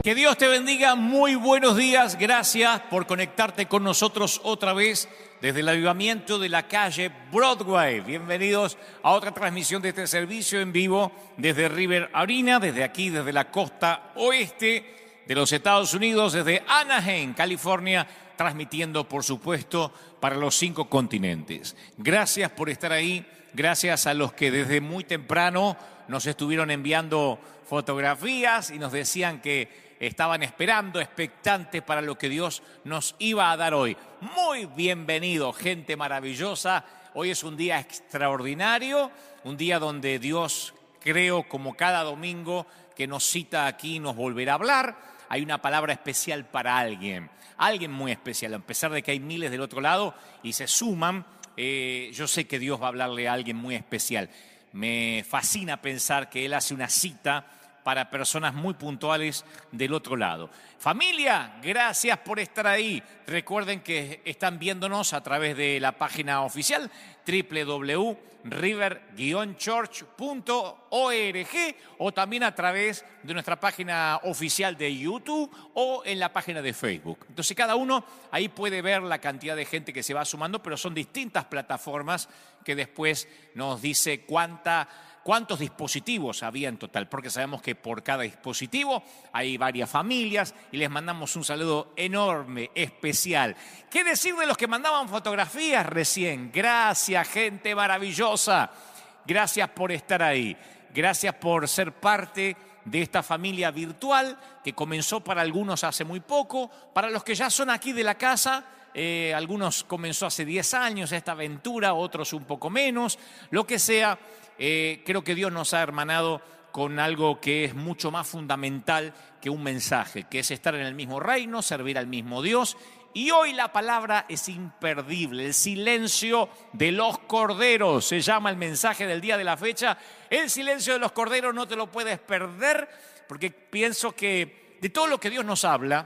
Que Dios te bendiga, muy buenos días, gracias por conectarte con nosotros otra vez desde el avivamiento de la calle Broadway. Bienvenidos a otra transmisión de este servicio en vivo desde River Arena, desde aquí, desde la costa oeste de los Estados Unidos, desde Anaheim, California, transmitiendo, por supuesto, para los 5 continentes. Gracias por estar ahí, gracias a los que desde muy temprano nos estuvieron enviando fotografías y nos decían que estaban esperando, expectantes para lo que Dios nos iba a dar hoy. Muy bienvenido, gente maravillosa. Hoy es un día extraordinario, un día donde Dios, creo, como cada domingo que nos cita aquí y nos volverá a hablar, hay una palabra especial para alguien muy especial. A pesar de que hay miles del otro lado y se suman, yo sé que Dios va a hablarle a alguien muy especial. Me fascina pensar que Él hace una cita para personas muy puntuales del otro lado. Familia, gracias por estar ahí. Recuerden que están viéndonos a través de la página oficial www.river-church.org o también a través de nuestra página oficial de YouTube o en la página de Facebook. Entonces cada uno ahí puede ver la cantidad de gente que se va sumando, pero son distintas plataformas que después nos dice cuántos dispositivos había en total, porque sabemos que por cada dispositivo hay varias familias y les mandamos un saludo enorme, especial. ¿Qué decir de los que mandaban fotografías recién? Gracias, gente maravillosa. Gracias por estar ahí. Gracias por ser parte de esta familia virtual que comenzó para algunos hace muy poco. Para los que ya son aquí de la casa, algunos comenzó hace 10 años esta aventura, otros un poco menos, lo que sea. Creo que Dios nos ha hermanado con algo que es mucho más fundamental que un mensaje, que es estar en el mismo reino, servir al mismo Dios. Y hoy la palabra es imperdible, el silencio de los corderos, se llama el mensaje del día de la fecha. El silencio de los corderos no te lo puedes perder, porque pienso que de todo lo que Dios nos habla,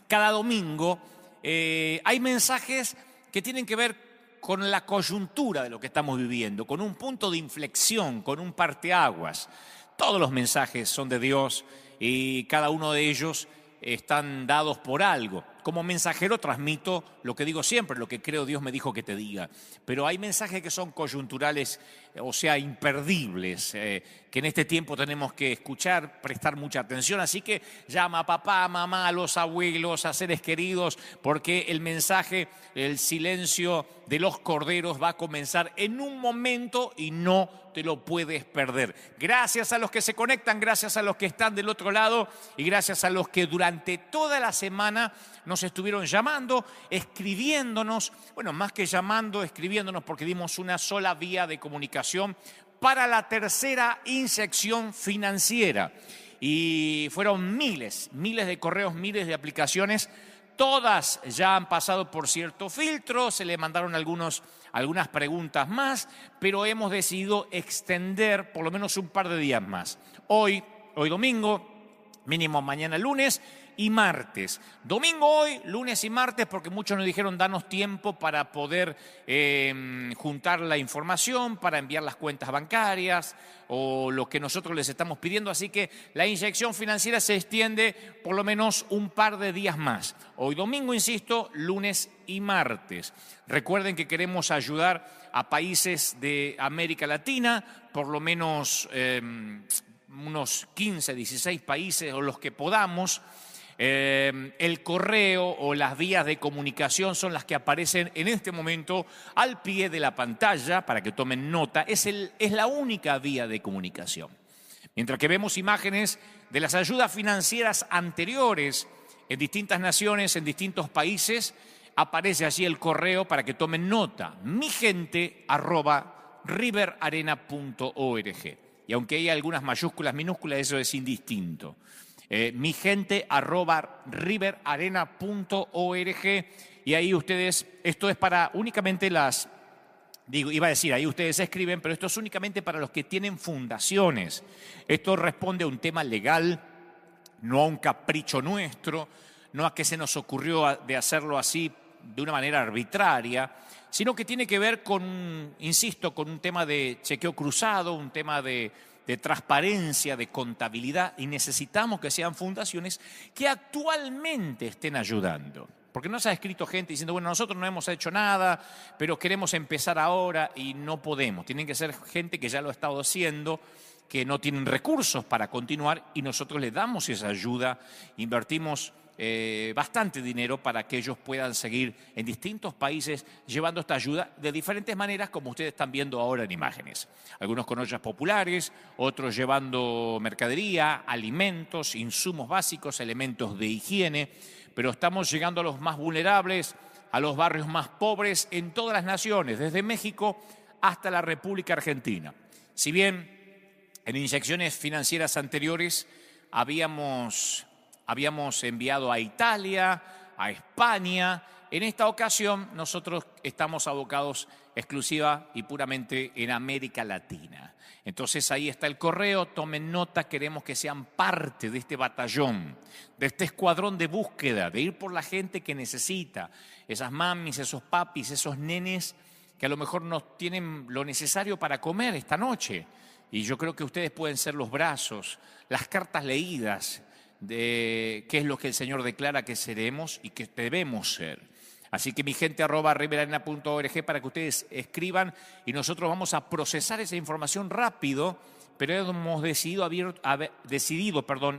cada domingo hay mensajes que tienen que ver con la coyuntura de lo que estamos viviendo, con un punto de inflexión, con un parteaguas. Todos los mensajes son de Dios y cada uno de ellos están dados por algo. Como mensajero transmito lo que digo siempre, lo que creo Dios me dijo que te diga. Pero hay mensajes que son coyunturales, o sea, imperdibles, que en este tiempo tenemos que escuchar, prestar mucha atención. Así que llama a papá, a mamá, a los abuelos, a seres queridos, porque el mensaje, el silencio de los corderos va a comenzar en un momento y no te lo puedes perder. Gracias a los que se conectan, gracias a los que están del otro lado y gracias a los que durante toda la semana nos estuvieron llamando, escribiéndonos, bueno, más que llamando, escribiéndonos, porque dimos una sola vía de comunicación para la tercera inyección financiera. Y fueron miles de correos, miles de aplicaciones. Todas ya han pasado por cierto filtro, se le mandaron algunas preguntas más, pero hemos decidido extender por lo menos un par de días más. Hoy domingo, mínimo mañana lunes y martes. Domingo hoy, lunes y martes, porque muchos nos dijeron danos tiempo para poder juntar la información, para enviar las cuentas bancarias o lo que nosotros les estamos pidiendo. Así que la inyección financiera se extiende por lo menos un par de días más. Hoy domingo, insisto, lunes y martes. Recuerden que queremos ayudar a países de América Latina, por lo menos unos 15, 16 países o los que podamos. El correo o las vías de comunicación son las que aparecen en este momento al pie de la pantalla para que tomen nota. Es la única vía de comunicación. Mientras que vemos imágenes de las ayudas financieras anteriores en distintas naciones, en distintos países, aparece allí el correo para que tomen nota. migente@riverarena.org. Y aunque hay algunas mayúsculas, minúsculas, eso es indistinto. migente@riverarena.org y ahí ustedes, esto es para únicamente ahí ustedes escriben, pero esto es únicamente para los que tienen fundaciones. Esto responde a un tema legal, no a un capricho nuestro, no a que se nos ocurrió de hacerlo así de una manera arbitraria, sino que tiene que ver con, insisto, con un tema de chequeo cruzado, un tema de de transparencia, de contabilidad, y necesitamos que sean fundaciones que actualmente estén ayudando. Porque nos ha escrito gente diciendo, bueno, nosotros no hemos hecho nada, pero queremos empezar ahora y no podemos. Tienen que ser gente que ya lo ha estado haciendo, que no tienen recursos para continuar, y nosotros les damos esa ayuda, invertimos bastante dinero para que ellos puedan seguir en distintos países llevando esta ayuda de diferentes maneras, como ustedes están viendo ahora en imágenes. Algunos con ollas populares, otros llevando mercadería, alimentos, insumos básicos, elementos de higiene, pero estamos llegando a los más vulnerables, a los barrios más pobres en todas las naciones, desde México hasta la República Argentina. Si bien en inyecciones financieras anteriores habíamos enviado a Italia, a España, en esta ocasión nosotros estamos abocados exclusiva y puramente en América Latina. Entonces ahí está el correo, tomen nota, queremos que sean parte de este batallón, de este escuadrón de búsqueda, de ir por la gente que necesita, esas mamis, esos papis, esos nenes que a lo mejor no tienen lo necesario para comer esta noche. Y yo creo que ustedes pueden ser los brazos, las cartas leídas de qué es lo que el Señor declara que seremos y que debemos ser. Así que mi gente @riverarena.org para que ustedes escriban y nosotros vamos a procesar esa información rápido, pero hemos decidido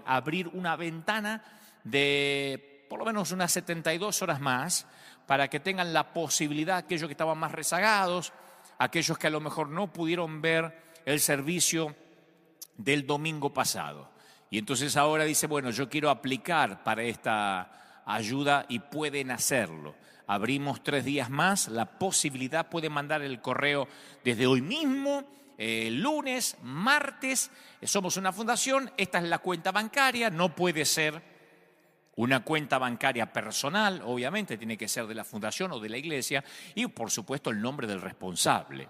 abrir una ventana de por lo menos unas 72 horas más para que tengan la posibilidad, aquellos que estaban más rezagados, aquellos que a lo mejor no pudieron ver el servicio del domingo pasado. Y entonces ahora dice, bueno, yo quiero aplicar para esta ayuda y pueden hacerlo. Abrimos 3 días más, la posibilidad, pueden mandar el correo desde hoy mismo, lunes, martes. Somos una fundación, esta es la cuenta bancaria, no puede ser una cuenta bancaria personal, obviamente, tiene que ser de la fundación o de la iglesia, y por supuesto el nombre del responsable.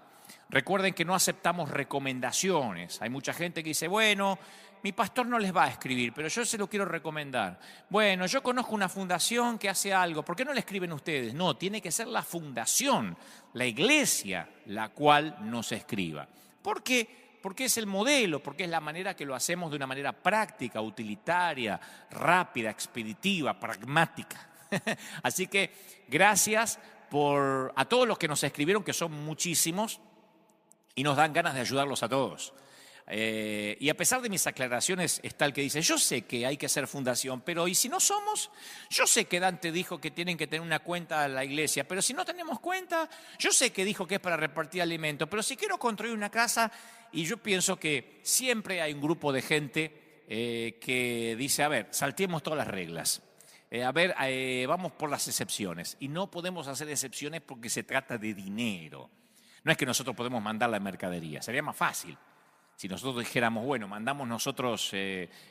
Recuerden que no aceptamos recomendaciones. Hay mucha gente que dice, bueno, mi pastor no les va a escribir, pero yo se lo quiero recomendar. Bueno, yo conozco una fundación que hace algo, ¿por qué no le escriben ustedes? No, tiene que ser la fundación, la iglesia, la cual nos escriba. ¿Por qué? Porque es el modelo, porque es la manera que lo hacemos de una manera práctica, utilitaria, rápida, expeditiva, pragmática. Así que gracias a todos los que nos escribieron, que son muchísimos, y nos dan ganas de ayudarlos a todos. Y a pesar de mis aclaraciones está el que dice, yo sé que hay que hacer fundación, pero ¿y si no somos? Yo sé que Dante dijo que tienen que tener una cuenta a la iglesia, pero si no tenemos cuenta, yo sé que dijo que es para repartir alimentos, pero si quiero construir una casa, y yo pienso que siempre hay un grupo de gente que dice, a ver, saltemos todas las reglas. Vamos por las excepciones. Y no podemos hacer excepciones porque se trata de dinero. No es que nosotros podemos mandar la mercadería, sería más fácil. Si nosotros dijéramos, bueno, mandamos nosotros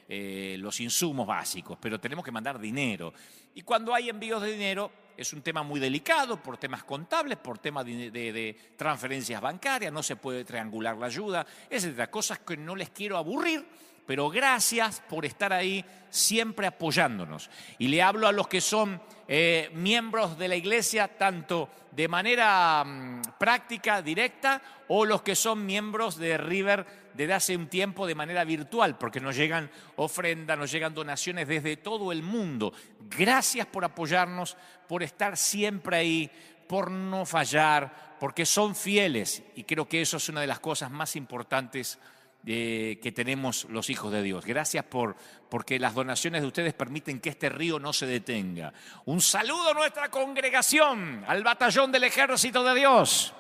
los insumos básicos, pero tenemos que mandar dinero. Y cuando hay envíos de dinero, es un tema muy delicado por temas contables, por temas de transferencias bancarias, no se puede triangular la ayuda, etcétera. Cosas que no les quiero aburrir, pero gracias por estar ahí siempre apoyándonos. Y le hablo a los que son miembros de la iglesia, tanto de manera práctica, directa, o los que son miembros de River desde hace un tiempo de manera virtual, porque nos llegan ofrendas, nos llegan donaciones desde todo el mundo. Gracias por apoyarnos, por estar siempre ahí, por no fallar, porque son fieles. Y creo que eso es una de las cosas más importantes que tenemos los hijos de Dios. Gracias porque las donaciones de ustedes permiten que este río no se detenga. Un saludo a nuestra congregación, al batallón del ejército de Dios,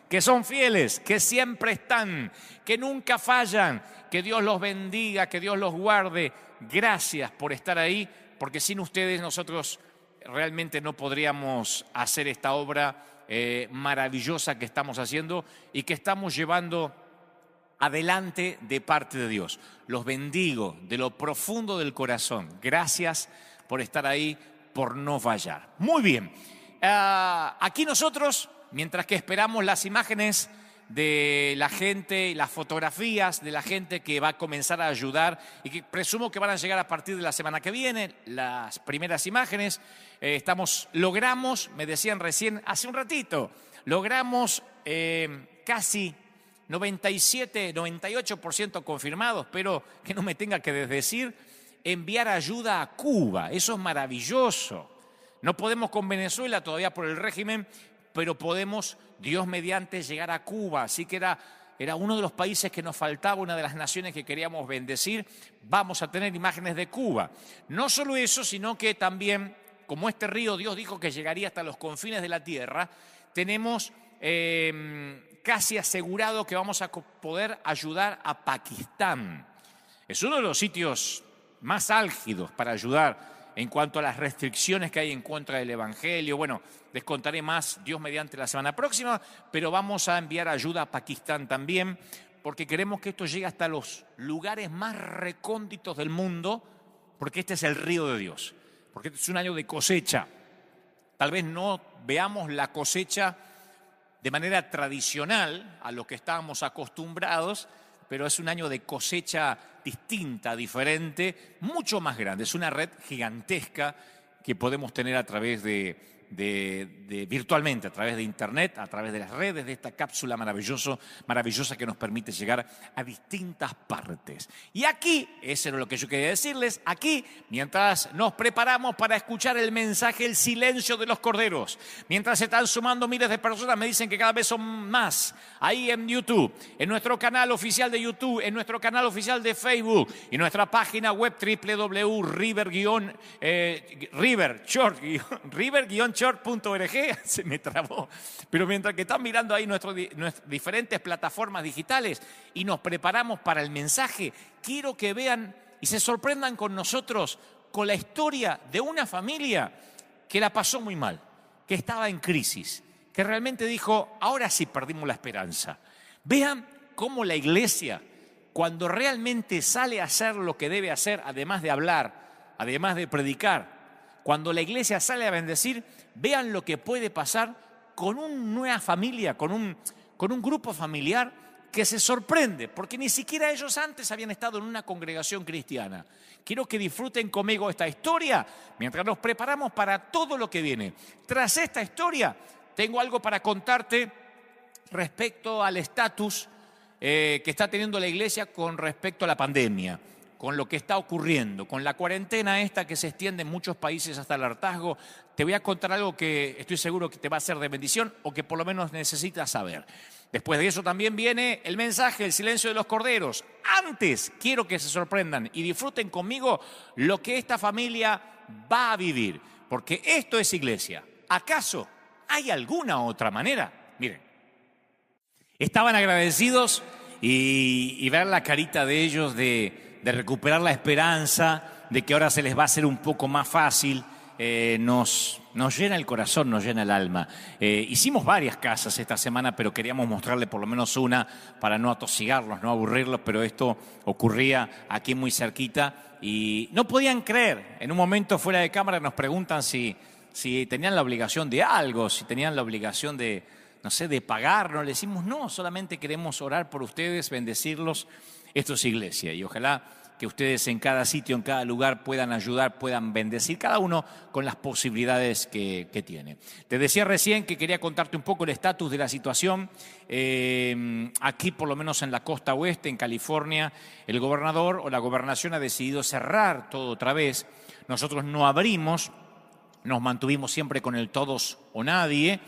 que son fieles, que siempre están, que nunca fallan. Que Dios los bendiga, que Dios los guarde. Gracias por estar ahí, porque sin ustedes nosotros realmente no podríamos hacer esta obra maravillosa que estamos haciendo y que estamos llevando adelante de parte de Dios. Los bendigo de lo profundo del corazón. Gracias por estar ahí, por no fallar. Muy bien. Aquí nosotros, mientras que esperamos las imágenes de la gente, las fotografías de la gente que va a comenzar a ayudar y que presumo que van a llegar a partir de la semana que viene, las primeras imágenes, logramos, me decían recién, hace un ratito, logramos casi 97, 98% confirmado, espero que no me tenga que desdecir, enviar ayuda a Cuba. Eso es maravilloso. No podemos con Venezuela todavía por el régimen, pero podemos, Dios mediante, llegar a Cuba. Así que era uno de los países que nos faltaba, una de las naciones que queríamos bendecir. Vamos a tener imágenes de Cuba. No solo eso, sino que también, como este río Dios dijo que llegaría hasta los confines de la tierra, tenemos casi asegurado que vamos a poder ayudar a Pakistán. Es uno de los sitios más álgidos para ayudar en cuanto a las restricciones que hay en contra del Evangelio. Bueno, les contaré más, Dios mediante, la semana próxima, pero vamos a enviar ayuda a Pakistán también, porque queremos que esto llegue hasta los lugares más recónditos del mundo, porque este es el río de Dios, porque este es un año de cosecha. Tal vez no veamos la cosecha de manera tradicional a lo que estábamos acostumbrados, pero es un año de cosecha distinta, diferente, mucho más grande. Es una red gigantesca que podemos tener a través de virtualmente, a través de internet, a través de las redes, de esta cápsula maravillosa que nos permite llegar a distintas partes. Y aquí, eso era lo que yo quería decirles, aquí, mientras nos preparamos para escuchar el mensaje, el silencio de los corderos, mientras se están sumando miles de personas, me dicen que cada vez son más, ahí en YouTube, en nuestro canal oficial de YouTube, en nuestro canal oficial de Facebook y nuestra página web www.river-church.org, se me trabó. Pero mientras que están mirando ahí nuestras diferentes plataformas digitales y nos preparamos para el mensaje, quiero que vean y se sorprendan con nosotros con la historia de una familia que la pasó muy mal, que estaba en crisis, que realmente dijo, ahora sí perdimos la esperanza. Vean cómo la iglesia, cuando realmente sale a hacer lo que debe hacer, además de hablar, además de predicar, cuando la iglesia sale a bendecir, vean lo que puede pasar con una nueva familia, con un grupo familiar que se sorprende, porque ni siquiera ellos antes habían estado en una congregación cristiana. Quiero que disfruten conmigo esta historia mientras nos preparamos para todo lo que viene. Tras esta historia, tengo algo para contarte respecto al estatus que está teniendo la iglesia con respecto a la pandemia, con lo que está ocurriendo, con la cuarentena esta que se extiende en muchos países hasta el hartazgo. Te voy a contar algo que estoy seguro que te va a ser de bendición o que por lo menos necesitas saber. Después de eso también viene el mensaje, el silencio de los corderos. Antes quiero que se sorprendan y disfruten conmigo lo que esta familia va a vivir, porque esto es iglesia. ¿Acaso hay alguna otra manera? Miren, estaban agradecidos y ver la carita de ellos de recuperar la esperanza, de que ahora se les va a hacer un poco más fácil, nos llena el corazón, nos llena el alma. Hicimos varias casas esta semana, pero queríamos mostrarle por lo menos una para no atosigarlos, no aburrirlos, pero esto ocurría aquí muy cerquita y no podían creer. En un momento fuera de cámara nos preguntan si tenían la obligación de algo, si tenían la obligación de, no sé, de pagarnos. Le decimos, no, solamente queremos orar por ustedes, bendecirlos. Esto es iglesia y ojalá que ustedes en cada sitio, en cada lugar puedan ayudar, puedan bendecir, cada uno con las posibilidades que tiene. Te decía recién que quería contarte un poco el estatus de la situación. Aquí, por lo menos en la costa oeste, en California, el gobernador o la gobernación ha decidido cerrar todo otra vez. Nosotros no abrimos, nos mantuvimos siempre con el todos o nadie,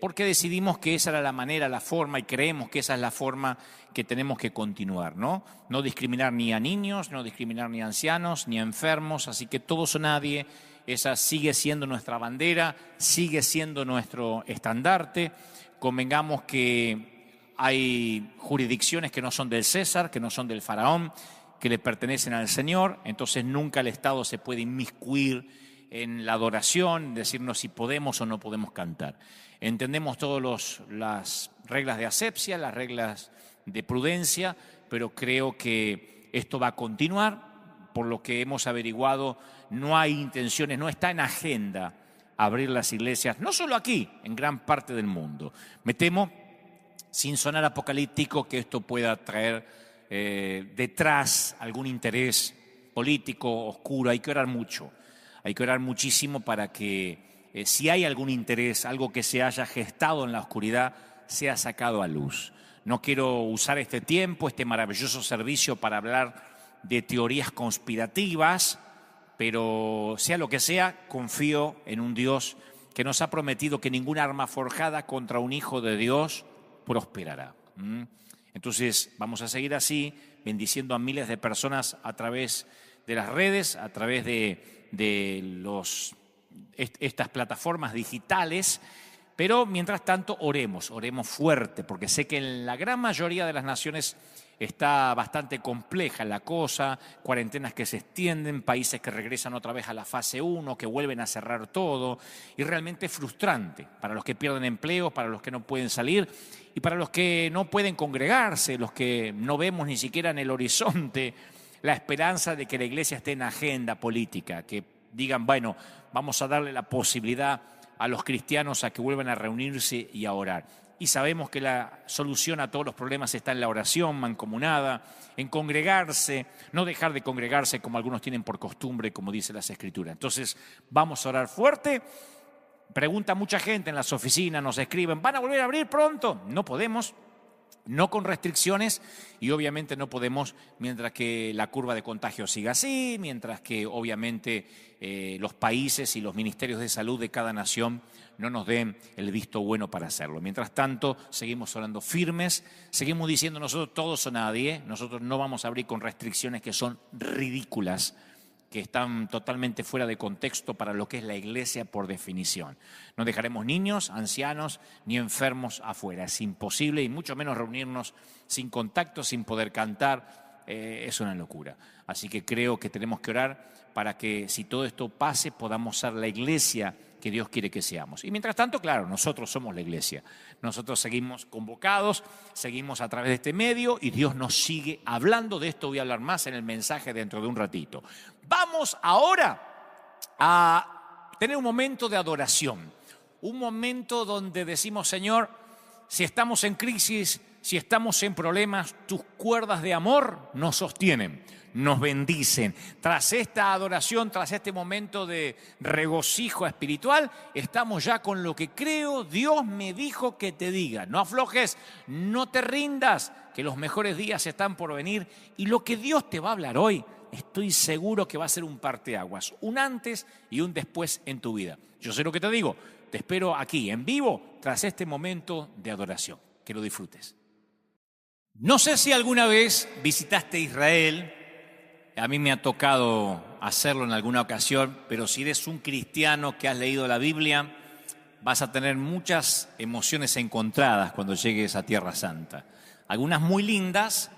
porque decidimos que esa era la manera, la forma, y creemos que esa es la forma que tenemos que continuar, ¿no? No discriminar ni a niños, no discriminar ni a ancianos, ni a enfermos, así que todos o nadie, esa sigue siendo nuestra bandera, sigue siendo nuestro estandarte. Convengamos que hay jurisdicciones que no son del César, que no son del faraón, que le pertenecen al Señor, entonces nunca el Estado se puede inmiscuir en la adoración, decirnos si podemos o no podemos cantar. Entendemos todas las reglas de asepsia, las reglas de prudencia, pero creo que esto va a continuar. Por lo que hemos averiguado, no hay intenciones, no está en agenda abrir las iglesias, no solo aquí, en gran parte del mundo. Me temo, sin sonar apocalíptico, que esto pueda traer detrás algún interés político oscuro. Hay que orar mucho. Hay que orar muchísimo para que si hay algún interés, algo que se haya gestado en la oscuridad, sea sacado a luz. No quiero usar este tiempo, este maravilloso servicio para hablar de teorías conspirativas, pero sea lo que sea, confío en un Dios que nos ha prometido que ninguna arma forjada contra un hijo de Dios prosperará. Entonces vamos a seguir así, bendiciendo a miles de personas a través de las redes, a través de estas plataformas digitales. Pero mientras tanto oremos fuerte, porque sé que en la gran mayoría de las naciones está bastante compleja la cosa, cuarentenas que se extienden, países que regresan otra vez a la fase 1, que vuelven a cerrar todo, y realmente frustrante para los que pierden empleo, para los que no pueden salir y para los que no pueden congregarse, los que no vemos ni siquiera en el horizonte la esperanza de que la iglesia esté en agenda política, que digan, bueno, vamos a darle la posibilidad a los cristianos a que vuelvan a reunirse y a orar. Y sabemos que la solución a todos los problemas está en la oración mancomunada, en congregarse, no dejar de congregarse como algunos tienen por costumbre, como dice las Escrituras. Entonces, vamos a orar fuerte. Pregunta mucha gente en las oficinas, nos escriben, ¿van a volver a abrir pronto? No podemos. No con restricciones y obviamente no podemos mientras que la curva de contagio siga así, mientras que obviamente los países y los ministerios de salud de cada nación no nos den el visto bueno para hacerlo. Mientras tanto, seguimos orando firmes, seguimos diciendo nosotros todos o nadie, nosotros no vamos a abrir con restricciones que son ridículas, que están totalmente fuera de contexto para lo que es la iglesia por definición. No dejaremos niños, ancianos ni enfermos afuera. Es imposible y mucho menos reunirnos sin contacto, sin poder cantar. Es una locura. Así que creo que tenemos que orar para que si todo esto pase podamos ser la iglesia que Dios quiere que seamos. Y mientras tanto, claro, nosotros somos la iglesia. Nosotros seguimos convocados, seguimos a través de este medio y Dios nos sigue hablando. De esto voy a hablar más en el mensaje dentro de un ratito. Vamos ahora a tener un momento de adoración. Un momento donde decimos, Señor, si estamos en crisis, si estamos en problemas, tus cuerdas de amor nos sostienen, nos bendicen. Tras esta adoración, tras este momento de regocijo espiritual, estamos ya con lo que creo Dios me dijo que te diga. No aflojes, no te rindas, que los mejores días están por venir y lo que Dios te va a hablar hoy, estoy seguro que va a ser un parteaguas, un antes y un después en tu vida. Yo sé lo que te digo, te espero aquí en vivo tras este momento de adoración. Que lo disfrutes. No sé si alguna vez visitaste Israel, a mí me ha tocado hacerlo en alguna ocasión, pero si eres un cristiano que has leído la Biblia, vas a tener muchas emociones encontradas cuando llegues a Tierra Santa. Algunas muy lindas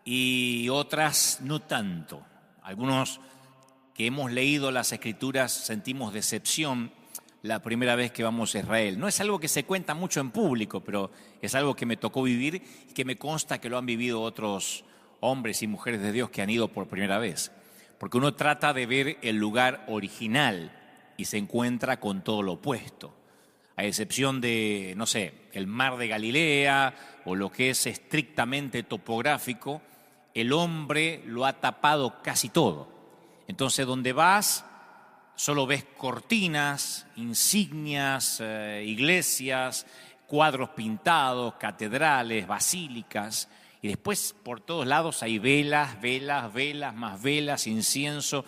y otras no tanto. Algunos que hemos leído las Escrituras sentimos decepción la primera vez que vamos a Israel. No es algo que se cuenta mucho en público, pero es algo que me tocó vivir y que me consta que lo han vivido otros hombres y mujeres de Dios que han ido por primera vez. Porque uno trata de ver el lugar original y se encuentra con todo lo opuesto. A excepción de, no sé, el mar de Galilea o lo que es estrictamente topográfico, el hombre lo ha tapado casi todo. Entonces, donde vas, solo ves cortinas, insignias, iglesias, cuadros pintados, catedrales, basílicas, y después por todos lados hay velas, velas, velas, más velas, incienso,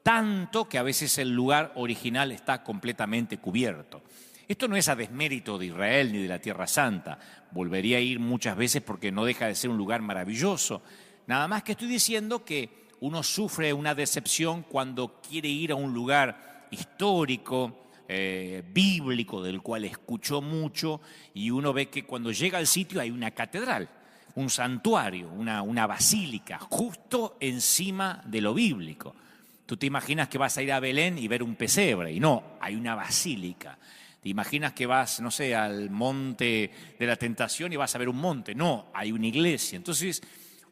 tanto que a veces el lugar original está completamente cubierto. Esto no es a desmérito de Israel ni de la Tierra Santa. Volvería a ir muchas veces porque no deja de ser un lugar maravilloso. Nada más que estoy diciendo que uno sufre una decepción cuando quiere ir a un lugar histórico, bíblico, del cual escuchó mucho, y uno ve que cuando llega al sitio hay una catedral, un santuario, una basílica, justo encima de lo bíblico. Tú te imaginas que vas a ir a Belén y ver un pesebre, y no, hay una basílica. Te imaginas que vas, no sé, al monte de la tentación y vas a ver un monte. No, hay una iglesia. Entonces,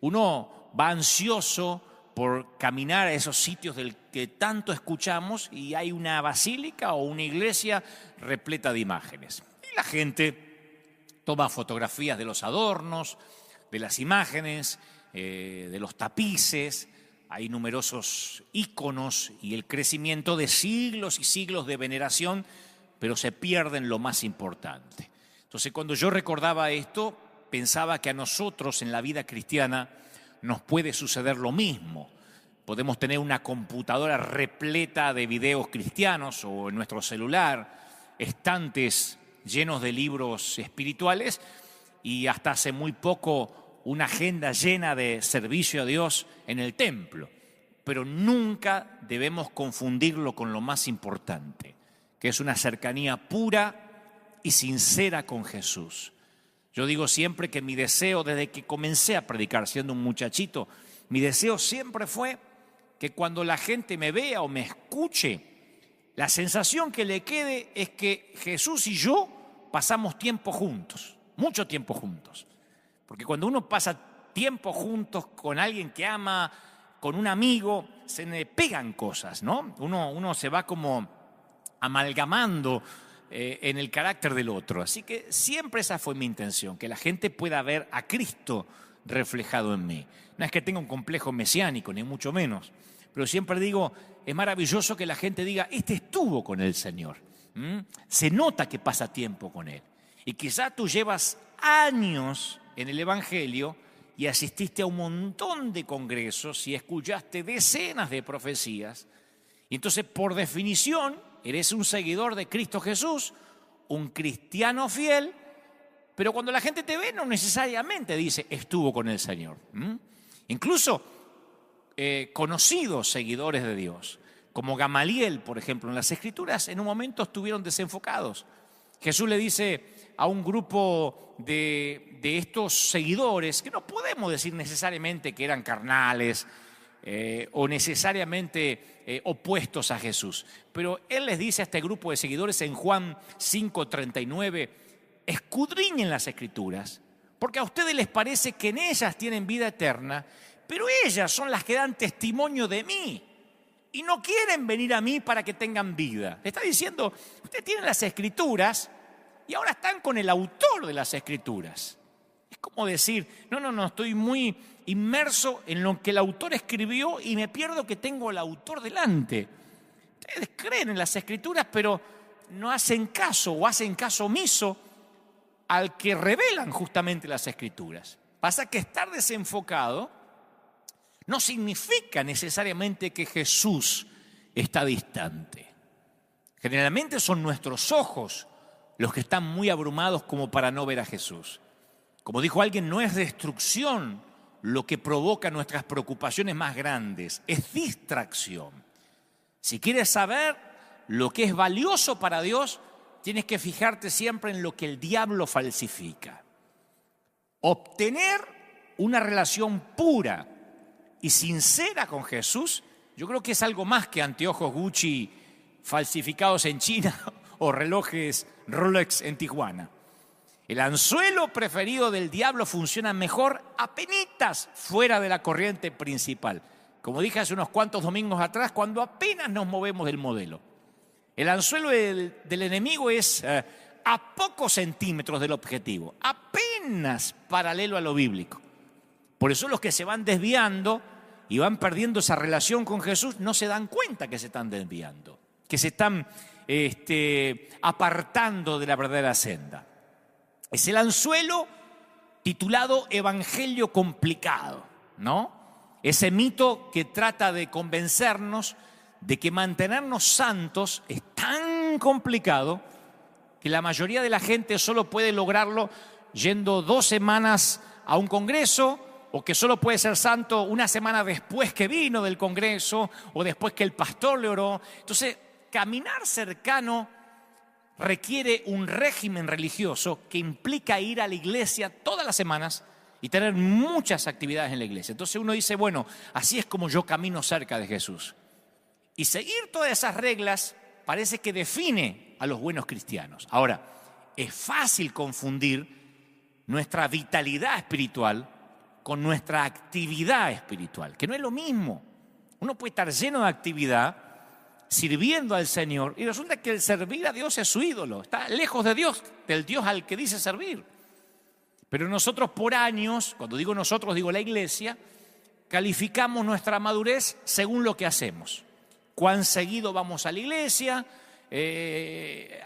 uno va ansioso por caminar a esos sitios del que tanto escuchamos y hay una basílica o una iglesia repleta de imágenes. Y la gente toma fotografías de los adornos, de las imágenes, de los tapices. Hay numerosos íconos y el crecimiento de siglos y siglos de veneración, pero se pierden lo más importante. Entonces, cuando yo recordaba esto, pensaba que a nosotros en la vida cristiana nos puede suceder lo mismo. Podemos tener una computadora repleta de videos cristianos o en nuestro celular, estantes llenos de libros espirituales y hasta hace muy poco una agenda llena de servicio a Dios en el templo. Pero nunca debemos confundirlo con lo más importante, que es una cercanía pura y sincera con Jesús. Yo digo siempre que mi deseo, desde que comencé a predicar siendo un muchachito, mi deseo siempre fue que cuando la gente me vea o me escuche, la sensación que le quede es que Jesús y yo pasamos tiempo juntos, mucho tiempo juntos. Porque cuando uno pasa tiempo juntos con alguien que ama, con un amigo, se le pegan cosas, ¿no? Uno se va como amalgamando en el carácter del otro. Así que siempre esa fue mi intención, que la gente pueda ver a Cristo reflejado en mí. No es que tenga un complejo mesiánico, ni mucho menos, pero siempre digo, es maravilloso que la gente diga, este estuvo con el Señor. Se nota que pasa tiempo con Él. Y quizá tú llevas años en el Evangelio y asististe a un montón de congresos y escuchaste decenas de profecías. Y entonces, por definición, eres un seguidor de Cristo Jesús, un cristiano fiel, pero cuando la gente te ve no necesariamente dice, estuvo con el Señor. Incluso conocidos seguidores de Dios, como Gamaliel, por ejemplo, en las Escrituras, en un momento estuvieron desenfocados. Jesús le dice a un grupo de estos seguidores, que no podemos decir necesariamente que eran carnales o necesariamente opuestos a Jesús, pero Él les dice a este grupo de seguidores en Juan 5:39, escudriñen las Escrituras, porque a ustedes les parece que en ellas tienen vida eterna, pero ellas son las que dan testimonio de mí y no quieren venir a mí para que tengan vida. Le está diciendo, ustedes tienen las Escrituras y ahora están con el autor de las Escrituras. Es como decir, no, estoy muy inmerso en lo que el autor escribió y me pierdo que tengo al autor delante. Ustedes creen en las Escrituras, pero no hacen caso o hacen caso omiso al que revelan justamente las Escrituras. Pasa que estar desenfocado no significa necesariamente que Jesús está distante. Generalmente son nuestros ojos los que están muy abrumados como para no ver a Jesús. Como dijo alguien, no es destrucción lo que provoca nuestras preocupaciones más grandes, es distracción. Si quieres saber lo que es valioso para Dios, tienes que fijarte siempre en lo que el diablo falsifica. Obtener una relación pura y sincera con Jesús, yo creo que es algo más que anteojos Gucci falsificados en China o relojes Rolex en Tijuana. El anzuelo preferido del diablo funciona mejor apenitas fuera de la corriente principal. Como dije hace unos cuantos domingos atrás, cuando apenas nos movemos del modelo. El anzuelo del enemigo es a pocos centímetros del objetivo, apenas paralelo a lo bíblico. Por eso los que se van desviando y van perdiendo esa relación con Jesús no se dan cuenta que se están desviando, que se están apartando de la verdadera senda. Es el anzuelo titulado Evangelio complicado, ¿no? Ese mito que trata de convencernos de que mantenernos santos es tan complicado que la mayoría de la gente solo puede lograrlo yendo 2 semanas a un congreso, o que solo puede ser santo una semana después que vino del congreso o después que el pastor le oró. Entonces, caminar cercano requiere un régimen religioso que implica ir a la iglesia todas las semanas y tener muchas actividades en la iglesia. Entonces uno dice, bueno, así es como yo camino cerca de Jesús. Y seguir todas esas reglas parece que define a los buenos cristianos. Ahora, es fácil confundir nuestra vitalidad espiritual con nuestra actividad espiritual, que no es lo mismo. Uno puede estar lleno de actividad, sirviendo al Señor, y resulta que el servir a Dios es su ídolo, está lejos de Dios, del Dios al que dice servir. Pero nosotros por años, cuando digo nosotros, digo la iglesia, calificamos nuestra madurez según lo que hacemos. Cuán seguido vamos a la iglesia,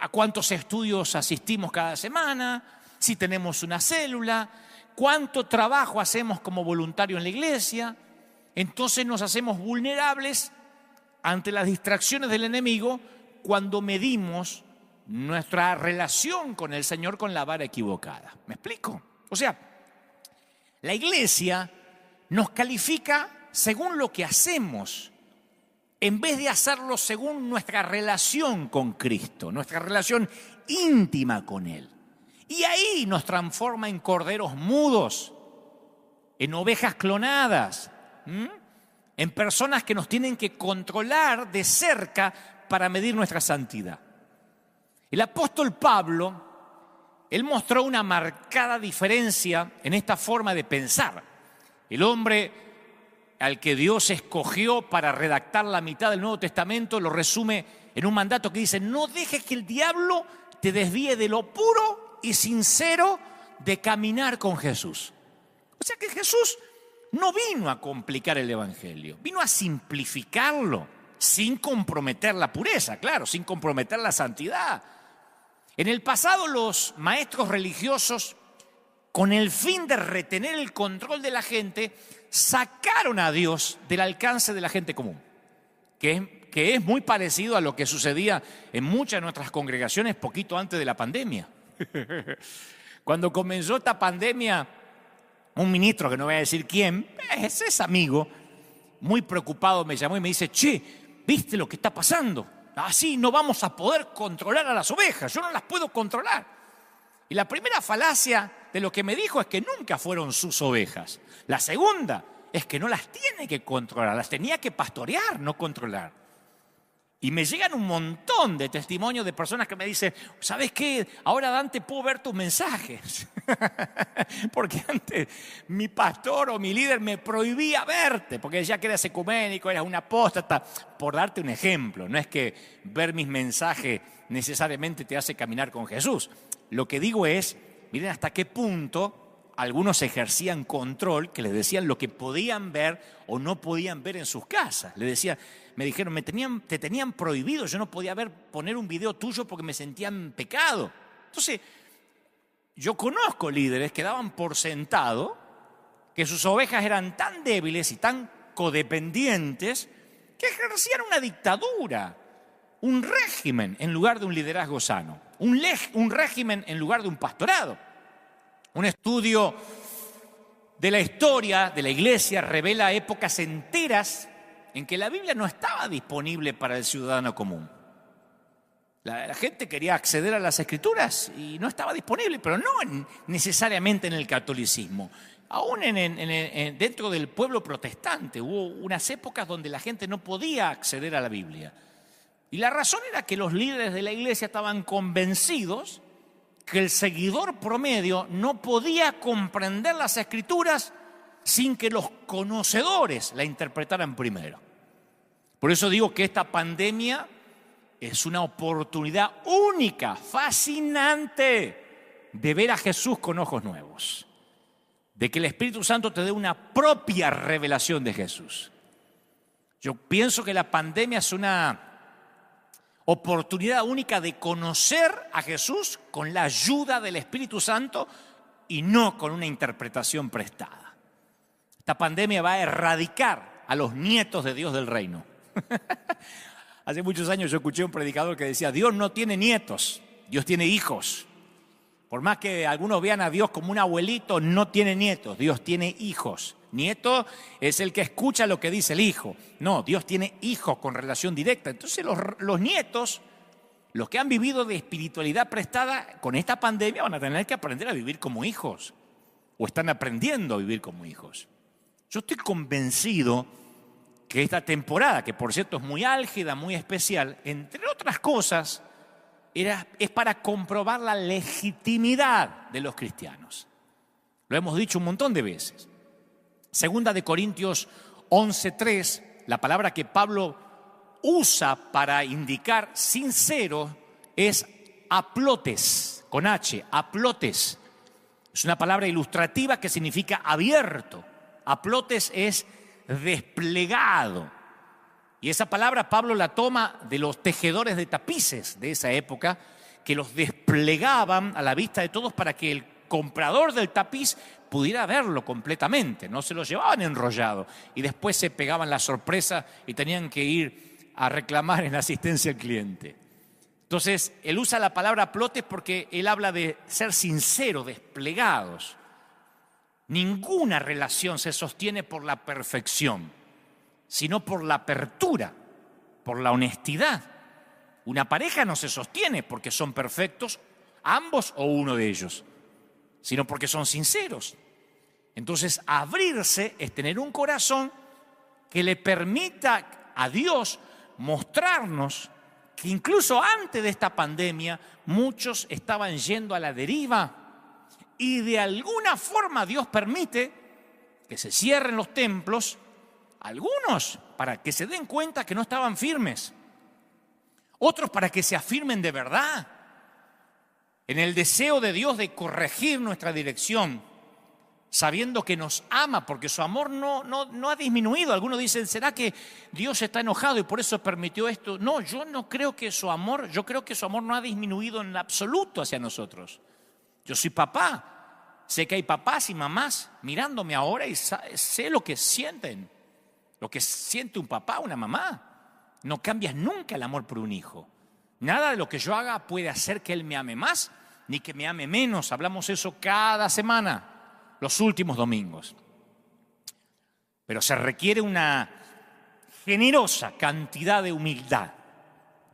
a cuántos estudios asistimos cada semana, si tenemos una célula, cuánto trabajo hacemos como voluntario en la iglesia. Entonces nos hacemos vulnerables ante las distracciones del enemigo cuando medimos nuestra relación con el Señor con la vara equivocada. ¿Me explico? O sea, la iglesia nos califica según lo que hacemos, en vez de hacerlo según nuestra relación con Cristo, nuestra relación íntima con Él. Y ahí nos transforma en corderos mudos, en ovejas clonadas, en personas que nos tienen que controlar de cerca para medir nuestra santidad. El apóstol Pablo, él mostró una marcada diferencia en esta forma de pensar. El hombre al que Dios escogió para redactar la mitad del Nuevo Testamento lo resume en un mandato que dice: no dejes que el diablo te desvíe de lo puro y sincero de caminar con Jesús. O sea que Jesús no vino a complicar el evangelio, vino a simplificarlo, sin comprometer la pureza, claro, sin comprometer la santidad. En el pasado los maestros religiosos, con el fin de retener el control de la gente, sacaron a Dios del alcance de la gente común, que es muy parecido a lo que sucedía en muchas de nuestras congregaciones poquito antes de la pandemia. Cuando comenzó esta pandemia, un ministro, que no voy a decir quién, es amigo, muy preocupado me llamó y me dice: che, ¿viste lo que está pasando? Así no vamos a poder controlar a las ovejas, yo no las puedo controlar. Y la primera falacia de lo que me dijo es que nunca fueron sus ovejas. La segunda es que no las tiene que controlar, las tenía que pastorear, no controlar. Y me llegan un montón de testimonios de personas que me dicen: ¿sabes qué? Ahora, Dante, puedo ver tus mensajes. Porque antes mi pastor o mi líder me prohibía verte, porque decía que eras ecuménico, eras un apóstata. Por darte un ejemplo, no es que ver mis mensajes necesariamente te hace caminar con Jesús. Lo que digo es, miren hasta qué punto algunos ejercían control, que les decían lo que podían ver o no podían ver en sus casas. Les decían, me dijeron, te tenían prohibido, yo no podía poner un video tuyo porque me sentía en pecado. Entonces, yo conozco líderes que daban por sentado que sus ovejas eran tan débiles y tan codependientes que ejercían una dictadura, un régimen en lugar de un liderazgo sano, un régimen en lugar de un pastorado. Un estudio de la historia de la iglesia revela épocas enteras en que la Biblia no estaba disponible para el ciudadano común. La gente quería acceder a las Escrituras y no estaba disponible, pero no necesariamente en el catolicismo. Aún dentro del pueblo protestante hubo unas épocas donde la gente no podía acceder a la Biblia. Y la razón era que los líderes de la iglesia estaban convencidos que el seguidor promedio no podía comprender las Escrituras sin que los conocedores la interpretaran primero. Por eso digo que esta pandemia es una oportunidad única, fascinante, de ver a Jesús con ojos nuevos, de que el Espíritu Santo te dé una propia revelación de Jesús. Yo pienso que la pandemia es una oportunidad única de conocer a Jesús con la ayuda del Espíritu Santo y no con una interpretación prestada. Esta pandemia va a erradicar a los nietos de Dios del reino. Hace muchos años yo escuché a un predicador que decía: Dios no tiene nietos, Dios tiene hijos. Por más que algunos vean a Dios como un abuelito, no tiene nietos, Dios tiene hijos. Nieto es el que escucha lo que dice el hijo. No, Dios tiene hijos con relación directa. Entonces los nietos, los que han vivido de espiritualidad prestada, con esta pandemia van a tener que aprender a vivir como hijos. O están aprendiendo a vivir como hijos. Yo estoy convencido que esta temporada, que por cierto es muy álgida, muy especial, entre otras cosas, es para comprobar la legitimidad de los cristianos. Lo hemos dicho un montón de veces. Segunda de Corintios 11:3, la palabra que Pablo usa para indicar sincero es aplotes, con H, aplotes. Es una palabra ilustrativa que significa abierto. Aplotes es desplegado. Y esa palabra Pablo la toma de los tejedores de tapices de esa época, que los desplegaban a la vista de todos para que el comprador del tapiz pudiera verlo completamente. No se lo llevaban enrollado y después se pegaban la sorpresa y tenían que ir a reclamar en asistencia al cliente. Entonces, él usa la palabra plotes porque él habla de ser sinceros, desplegados. Ninguna relación se sostiene por la perfección, sino por la apertura, por la honestidad. Una pareja no se sostiene porque son perfectos ambos o uno de ellos, sino porque son sinceros. Entonces, abrirse es tener un corazón que le permita a Dios mostrarnos que incluso antes de esta pandemia muchos estaban yendo a la deriva y de alguna forma Dios permite que se cierren los templos, algunos para que se den cuenta que no estaban firmes, otros para que se afirmen de verdad, en el deseo de Dios de corregir nuestra dirección, sabiendo que nos ama, porque su amor no ha disminuido. Algunos dicen, ¿será que Dios está enojado y por eso permitió esto? No, yo no creo que su amor, yo creo que su amor no ha disminuido en absoluto hacia nosotros. Yo soy papá, sé que hay papás y mamás mirándome ahora y sé lo que sienten, lo que siente un papá, una mamá. No cambias nunca el amor por un hijo. Nada de lo que yo haga puede hacer que él me ame más ni que me ame menos. Hablamos eso cada semana, los últimos domingos. Pero se requiere una generosa cantidad de humildad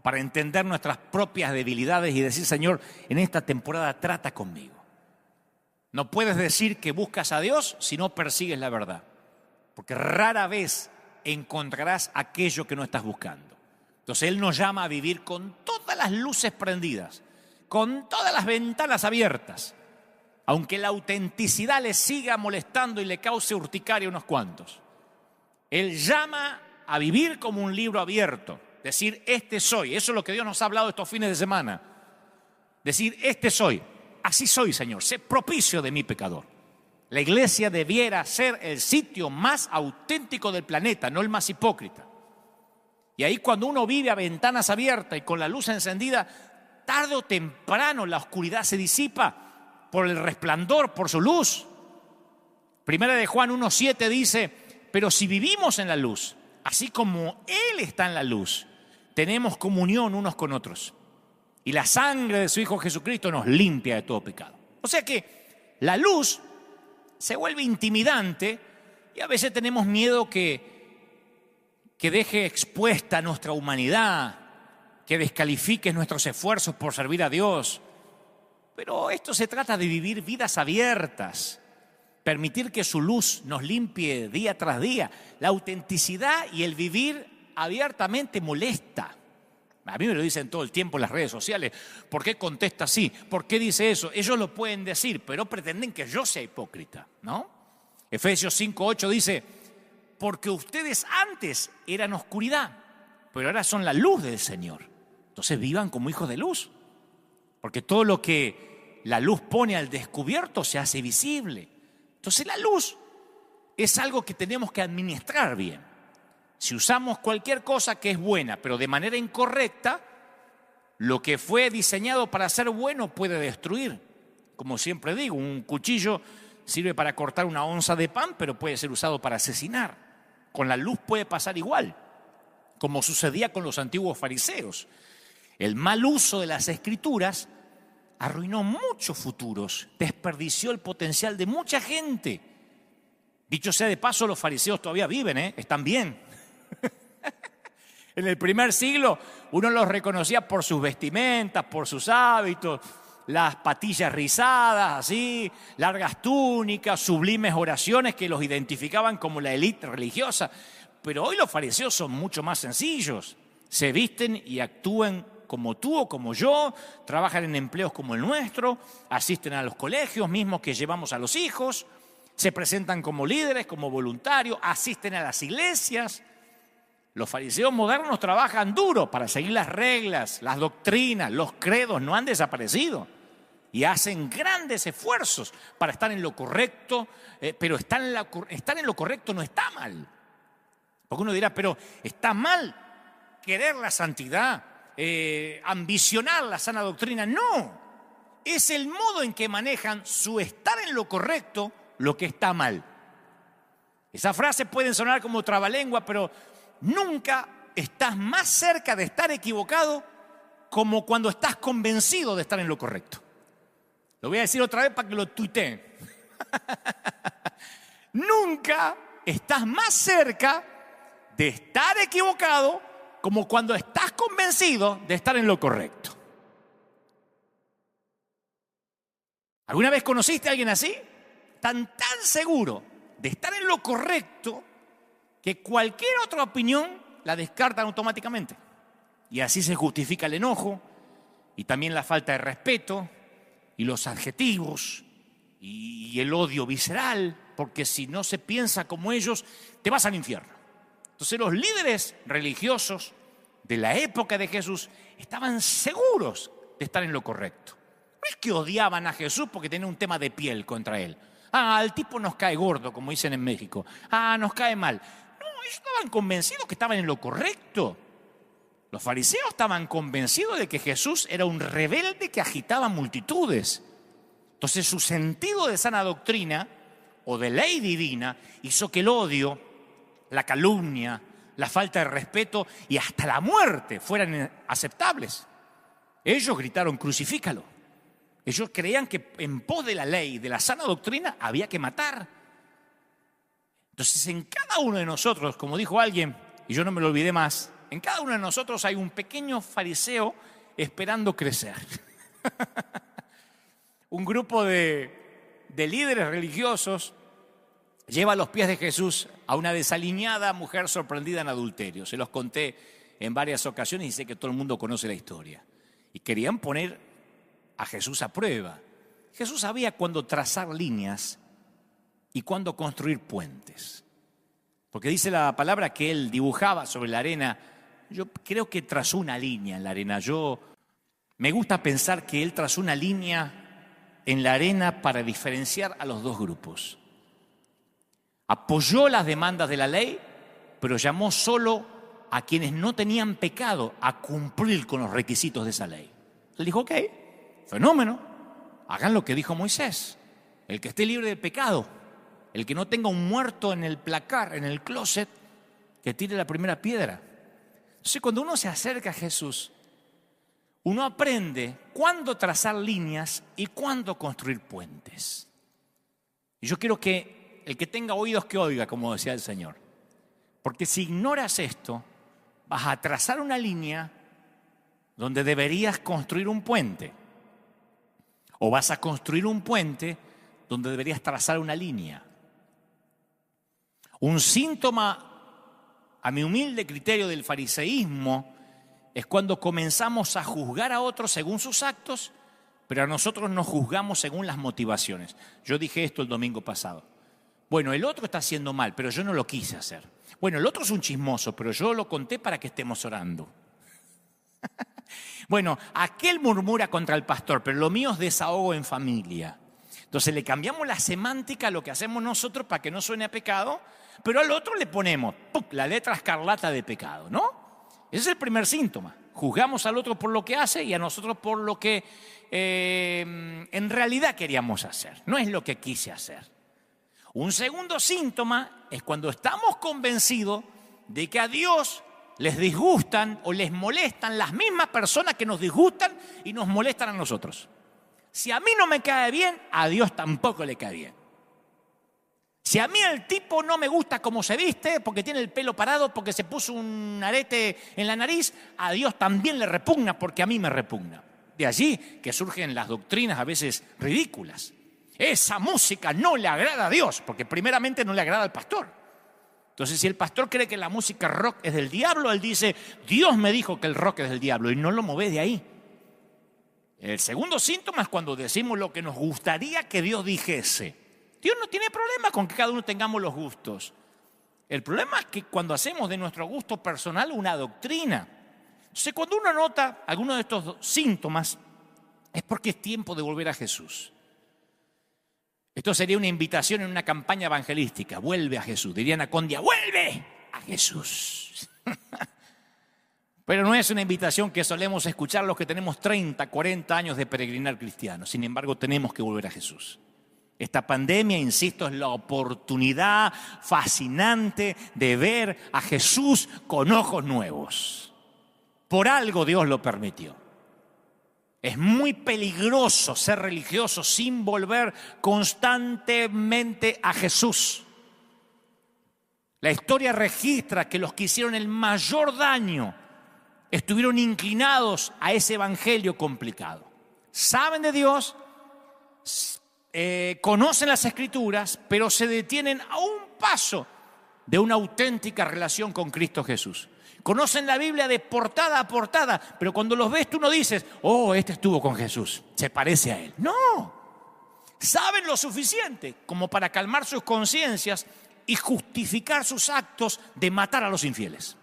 para entender nuestras propias debilidades y decir, Señor, en esta temporada trata conmigo. No puedes decir que buscas a Dios si no persigues la verdad, porque rara vez encontrarás aquello que no estás buscando. Entonces Él nos llama a vivir con todas las luces prendidas, con todas las ventanas abiertas, aunque la autenticidad le siga molestando y le cause urticaria a unos cuantos. Él llama a vivir como un libro abierto, decir, este soy. Eso es lo que Dios nos ha hablado estos fines de semana. Decir, este soy, así soy, Señor, sé propicio de mi pecador. La iglesia debiera ser el sitio más auténtico del planeta, no el más hipócrita. Y ahí cuando uno vive a ventanas abiertas y con la luz encendida, tarde o temprano la oscuridad se disipa por el resplandor, por su luz. Primera de Juan 1:7 dice, pero si vivimos en la luz, así como Él está en la luz, tenemos comunión unos con otros. Y la sangre de su Hijo Jesucristo nos limpia de todo pecado. O sea que la luz se vuelve intimidante y a veces tenemos miedo que deje expuesta nuestra humanidad, que descalifique nuestros esfuerzos por servir a Dios. Pero esto se trata de vivir vidas abiertas, permitir que su luz nos limpie día tras día. La autenticidad y el vivir abiertamente molesta. A mí me lo dicen todo el tiempo en las redes sociales. ¿Por qué contesta así? ¿Por qué dice eso? Ellos lo pueden decir, pero pretenden que yo sea hipócrita, ¿no? Efesios 5:8 dice, porque ustedes antes eran oscuridad, pero ahora son la luz del Señor. Entonces vivan como hijos de luz, porque todo lo que la luz pone al descubierto se hace visible. Entonces la luz es algo que tenemos que administrar bien. Si usamos cualquier cosa que es buena, pero de manera incorrecta, lo que fue diseñado para ser bueno puede destruir. Como siempre digo, un cuchillo sirve para cortar una onza de pan, pero puede ser usado para asesinar. Con la luz puede pasar igual, como sucedía con los antiguos fariseos. El mal uso de las escrituras arruinó muchos futuros, desperdició el potencial de mucha gente. Dicho sea de paso, los fariseos todavía viven, están bien. En el primer siglo uno los reconocía por sus vestimentas, por sus hábitos, las patillas rizadas, así, largas túnicas, sublimes oraciones que los identificaban como la élite religiosa. Pero hoy los fariseos son mucho más sencillos. Se visten y actúan como tú o como yo, trabajan en empleos como el nuestro, asisten a los colegios mismos que llevamos a los hijos, se presentan como líderes, como voluntarios, asisten a las iglesias. Los fariseos modernos trabajan duro para seguir las reglas, las doctrinas, los credos, no han desaparecido. Y hacen grandes esfuerzos para estar en lo correcto, pero estar en lo correcto no está mal. Porque uno dirá, pero está mal querer la santidad, ambicionar la sana doctrina, no. Es el modo en que manejan su estar en lo correcto, lo que está mal. Esas frases pueden sonar como trabalengua, pero nunca estás más cerca de estar equivocado como cuando estás convencido de estar en lo correcto. Lo voy a decir otra vez para que lo tuiteen. Nunca estás más cerca de estar equivocado como cuando estás convencido de estar en lo correcto. ¿Alguna vez conociste a alguien así? Tan seguro de estar en lo correcto que cualquier otra opinión la descartan automáticamente. Y así se justifica el enojo y también la falta de respeto y los adjetivos y el odio visceral, porque si no se piensa como ellos, te vas al infierno. Entonces los líderes religiosos de la época de Jesús estaban seguros de estar en lo correcto. No es que odiaban a Jesús porque tenía un tema de piel contra él. El tipo nos cae gordo, como dicen en México. Nos cae mal. No, ellos estaban convencidos que estaban en lo correcto. Los fariseos estaban convencidos de que Jesús era un rebelde que agitaba multitudes. Entonces su sentido de sana doctrina o de ley divina hizo que el odio, la calumnia, la falta de respeto y hasta la muerte fueran aceptables. Ellos gritaron: crucifícalo. Ellos creían que en pos de la ley, de la sana doctrina, había que matar. Entonces en cada uno de nosotros, como dijo alguien, y yo no me lo olvidé más, en cada uno de nosotros hay un pequeño fariseo esperando crecer. Un grupo de líderes religiosos lleva a los pies de Jesús a una desaliñada mujer sorprendida en adulterio. Se los conté en varias ocasiones y sé que todo el mundo conoce la historia. Y querían poner a Jesús a prueba. Jesús sabía cuándo trazar líneas y cuándo construir puentes. Porque dice la palabra que él dibujaba sobre la arena. Yo creo que trazó una línea en la arena. Me gusta pensar que él trazó una línea en la arena para diferenciar a los dos grupos. Apoyó las demandas de la ley, pero llamó solo a quienes no tenían pecado a cumplir con los requisitos de esa ley. Él dijo: ok, fenómeno, hagan lo que dijo Moisés. El que esté libre de pecado, el que no tenga un muerto en el placar, en el closet, que tire la primera piedra. Entonces, cuando uno se acerca a Jesús, uno aprende cuándo trazar líneas y cuándo construir puentes. Y yo quiero que el que tenga oídos que oiga, como decía el Señor. Porque si ignoras esto, vas a trazar una línea donde deberías construir un puente. O vas a construir un puente donde deberías trazar una línea. Un síntoma, a mi humilde criterio, del fariseísmo es cuando comenzamos a juzgar a otros según sus actos, pero a nosotros nos juzgamos según las motivaciones. Yo dije esto el domingo pasado. Bueno, el otro está haciendo mal, pero yo no lo quise hacer. Bueno, el otro es un chismoso, pero yo lo conté para que estemos orando. Bueno, aquel murmura contra el pastor, pero lo mío es desahogo en familia. Entonces le cambiamos la semántica a lo que hacemos nosotros para que no suene a pecado, pero al otro le ponemos la letra escarlata de pecado, ¿no? Ese es el primer síntoma. Juzgamos al otro por lo que hace y a nosotros por lo que en realidad queríamos hacer. No es lo que quise hacer. Un segundo síntoma es cuando estamos convencidos de que a Dios les disgustan o les molestan las mismas personas que nos disgustan y nos molestan a nosotros. Si a mí no me cae bien, a Dios tampoco le cae bien. Si a mí el tipo no me gusta cómo se viste, porque tiene el pelo parado, porque se puso un arete en la nariz, a Dios también le repugna porque a mí me repugna. De allí que surgen las doctrinas a veces ridículas. Esa música no le agrada a Dios, porque primeramente no le agrada al pastor. Entonces, si el pastor cree que la música rock es del diablo, él dice: Dios me dijo que el rock es del diablo, y no lo mueve de ahí. El segundo síntoma es cuando decimos lo que nos gustaría que Dios dijese. Dios no tiene problema con que cada uno tengamos los gustos. El problema es que cuando hacemos de nuestro gusto personal una doctrina. Entonces, cuando uno nota alguno de estos síntomas, es porque es tiempo de volver a Jesús. Esto sería una invitación en una campaña evangelística. Vuelve a Jesús. Dirían a Condia: vuelve a Jesús. Pero no es una invitación que solemos escuchar los que tenemos 30, 40 años de peregrinar cristianos. Sin embargo, tenemos que volver a Jesús. Esta pandemia, insisto, es la oportunidad fascinante de ver a Jesús con ojos nuevos. Por algo Dios lo permitió. Es muy peligroso ser religioso sin volver constantemente a Jesús. La historia registra que los que hicieron el mayor daño estuvieron inclinados a ese evangelio complicado. Saben de Dios, conocen las Escrituras, pero se detienen a un paso de una auténtica relación con Cristo Jesús. Conocen la Biblia de portada a portada, pero cuando los ves tú no dices, oh, este estuvo con Jesús, se parece a él. No, saben lo suficiente como para calmar sus conciencias y justificar sus actos de matar a los infieles.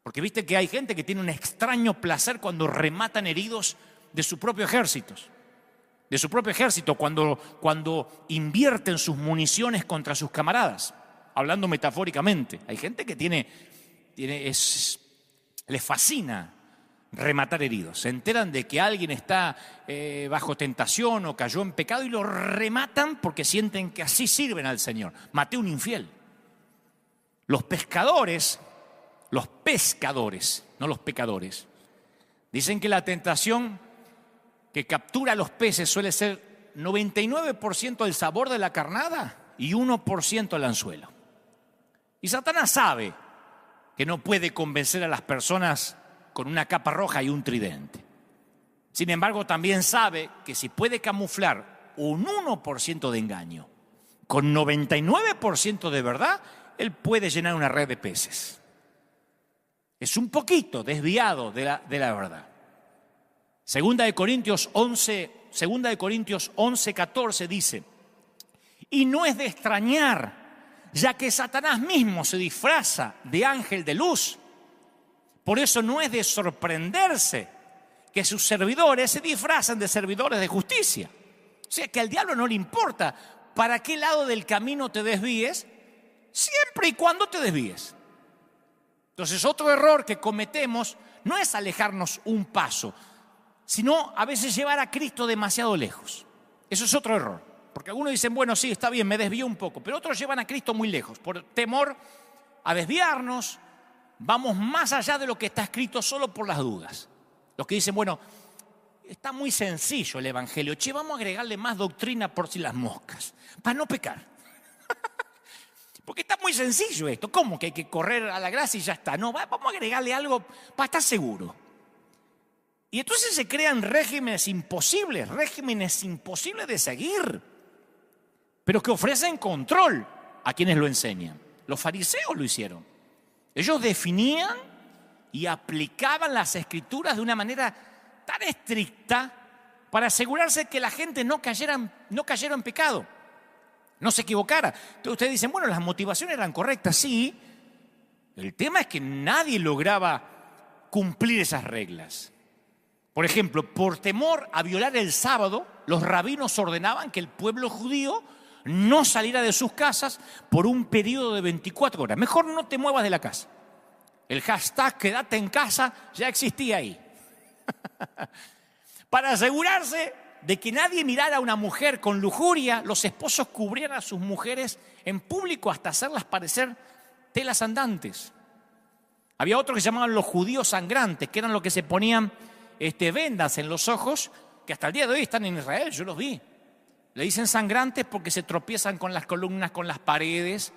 Porque viste que hay gente que tiene un extraño placer cuando rematan heridos de su propio ejército. De su propio ejército, cuando invierten sus municiones contra sus camaradas. Hablando metafóricamente. Hay gente que les fascina rematar heridos. Se enteran de que alguien está bajo tentación o cayó en pecado y lo rematan porque sienten que así sirven al Señor. Maté a un infiel. Los pescadores, no los pecadores, dicen que la tentación que captura a los peces suele ser 99% el sabor de la carnada y 1% el anzuelo. Y Satanás sabe que no puede convencer a las personas con una capa roja y un tridente. Sin embargo, también sabe que si puede camuflar un 1% de engaño con 99% de verdad, él puede llenar una red de peces. Es un poquito desviado de la verdad. Segunda de Corintios 11:14 dice, y no es de extrañar, ya que Satanás mismo se disfraza de ángel de luz. Por eso no es de sorprenderse que sus servidores se disfrazan de servidores de justicia. O sea que al diablo no le importa para qué lado del camino te desvíes, siempre y cuando te desvíes. Entonces, otro error que cometemos no es alejarnos un paso, sino a veces llevar a Cristo demasiado lejos. Eso es otro error. Porque algunos dicen, bueno, sí, está bien, me desvío un poco, pero otros llevan a Cristo muy lejos. Por temor a desviarnos, vamos más allá de lo que está escrito solo por las dudas. Los que dicen, bueno, está muy sencillo el Evangelio. Che, vamos a agregarle más doctrina por si las moscas, para no pecar. Porque está muy sencillo esto. ¿Cómo que hay que correr a la gracia y ya está? No, vamos a agregarle algo para estar seguro. Y entonces se crean regímenes imposibles de seguir, pero que ofrecen control a quienes lo enseñan. Los fariseos lo hicieron. Ellos definían y aplicaban las Escrituras de una manera tan estricta para asegurarse que la gente no cayera en pecado, no se equivocara. Entonces ustedes dicen, bueno, las motivaciones eran correctas, sí. El tema es que nadie lograba cumplir esas reglas. Por ejemplo, por temor a violar el sábado, los rabinos ordenaban que el pueblo judío no saliera de sus casas por un periodo de 24 horas. Mejor no te muevas de la casa. El hashtag quédate en casa ya existía ahí. Para asegurarse de que nadie mirara a una mujer con lujuria, los esposos cubrían a sus mujeres en público hasta hacerlas parecer telas andantes. Había otros que se llamaban los judíos sangrantes, que eran los que se ponían vendas en los ojos, que hasta el día de hoy están en Israel, yo los vi. Le dicen sangrantes porque se tropiezan con las columnas, con las paredes,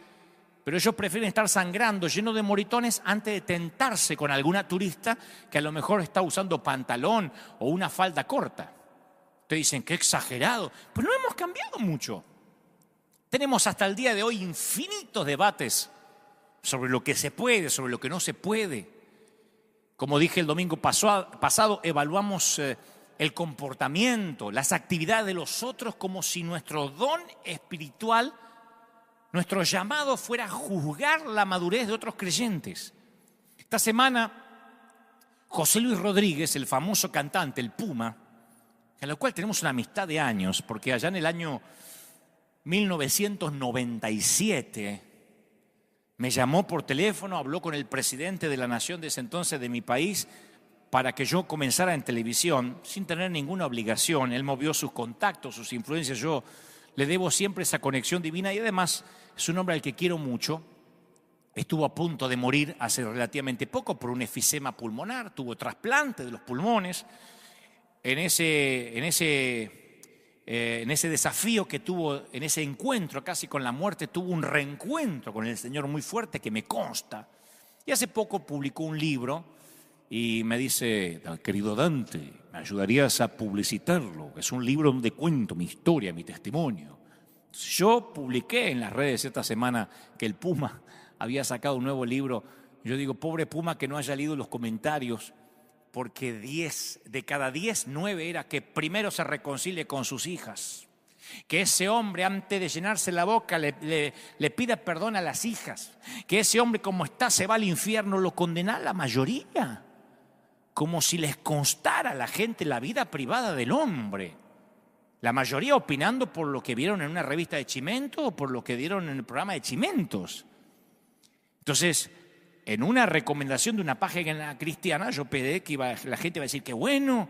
pero ellos prefieren estar sangrando, llenos de moritones, antes de tentarse con alguna turista que a lo mejor está usando pantalón o una falda corta. Ustedes dicen, qué exagerado. Pues no hemos cambiado mucho. Tenemos hasta el día de hoy infinitos debates sobre lo que se puede, sobre lo que no se puede. Como dije el domingo pasado, evaluamos el comportamiento, las actividades de los otros como si nuestro don espiritual, nuestro llamado fuera a juzgar la madurez de otros creyentes. Esta semana, José Luis Rodríguez, el famoso cantante, el Puma, a lo cual tenemos una amistad de años, porque allá en el año 1997 Me llamó por teléfono, habló con el presidente de la nación de ese entonces de mi país para que yo comenzara en televisión sin tener ninguna obligación. Él movió sus contactos, sus influencias. Yo le debo siempre esa conexión divina y además es un hombre al que quiero mucho. Estuvo a punto de morir hace relativamente poco por un efisema pulmonar, tuvo trasplante de los pulmones. En ese desafío que tuvo, en ese encuentro casi con la muerte, tuvo un reencuentro con el Señor muy fuerte que me consta. Y hace poco publicó un libro y me dice: querido Dante, ¿me ayudarías a publicitarlo? Es un libro donde cuento mi historia, mi testimonio. Entonces, yo publiqué en las redes esta semana que el Puma había sacado un nuevo libro. Yo digo, pobre Puma que no haya leído los comentarios, porque 10 de cada 10, 9 era que primero se reconcilie con sus hijas, que ese hombre antes de llenarse la boca le pida perdón a las hijas, que ese hombre como está se va al infierno. Lo condena la mayoría, como si les constara a la gente la vida privada del hombre. La mayoría opinando por lo que vieron en una revista de Chimento o por lo que vieron en el programa de Chimentos. Entonces, en una recomendación de una página cristiana, yo pedí que la gente iba a decir que bueno,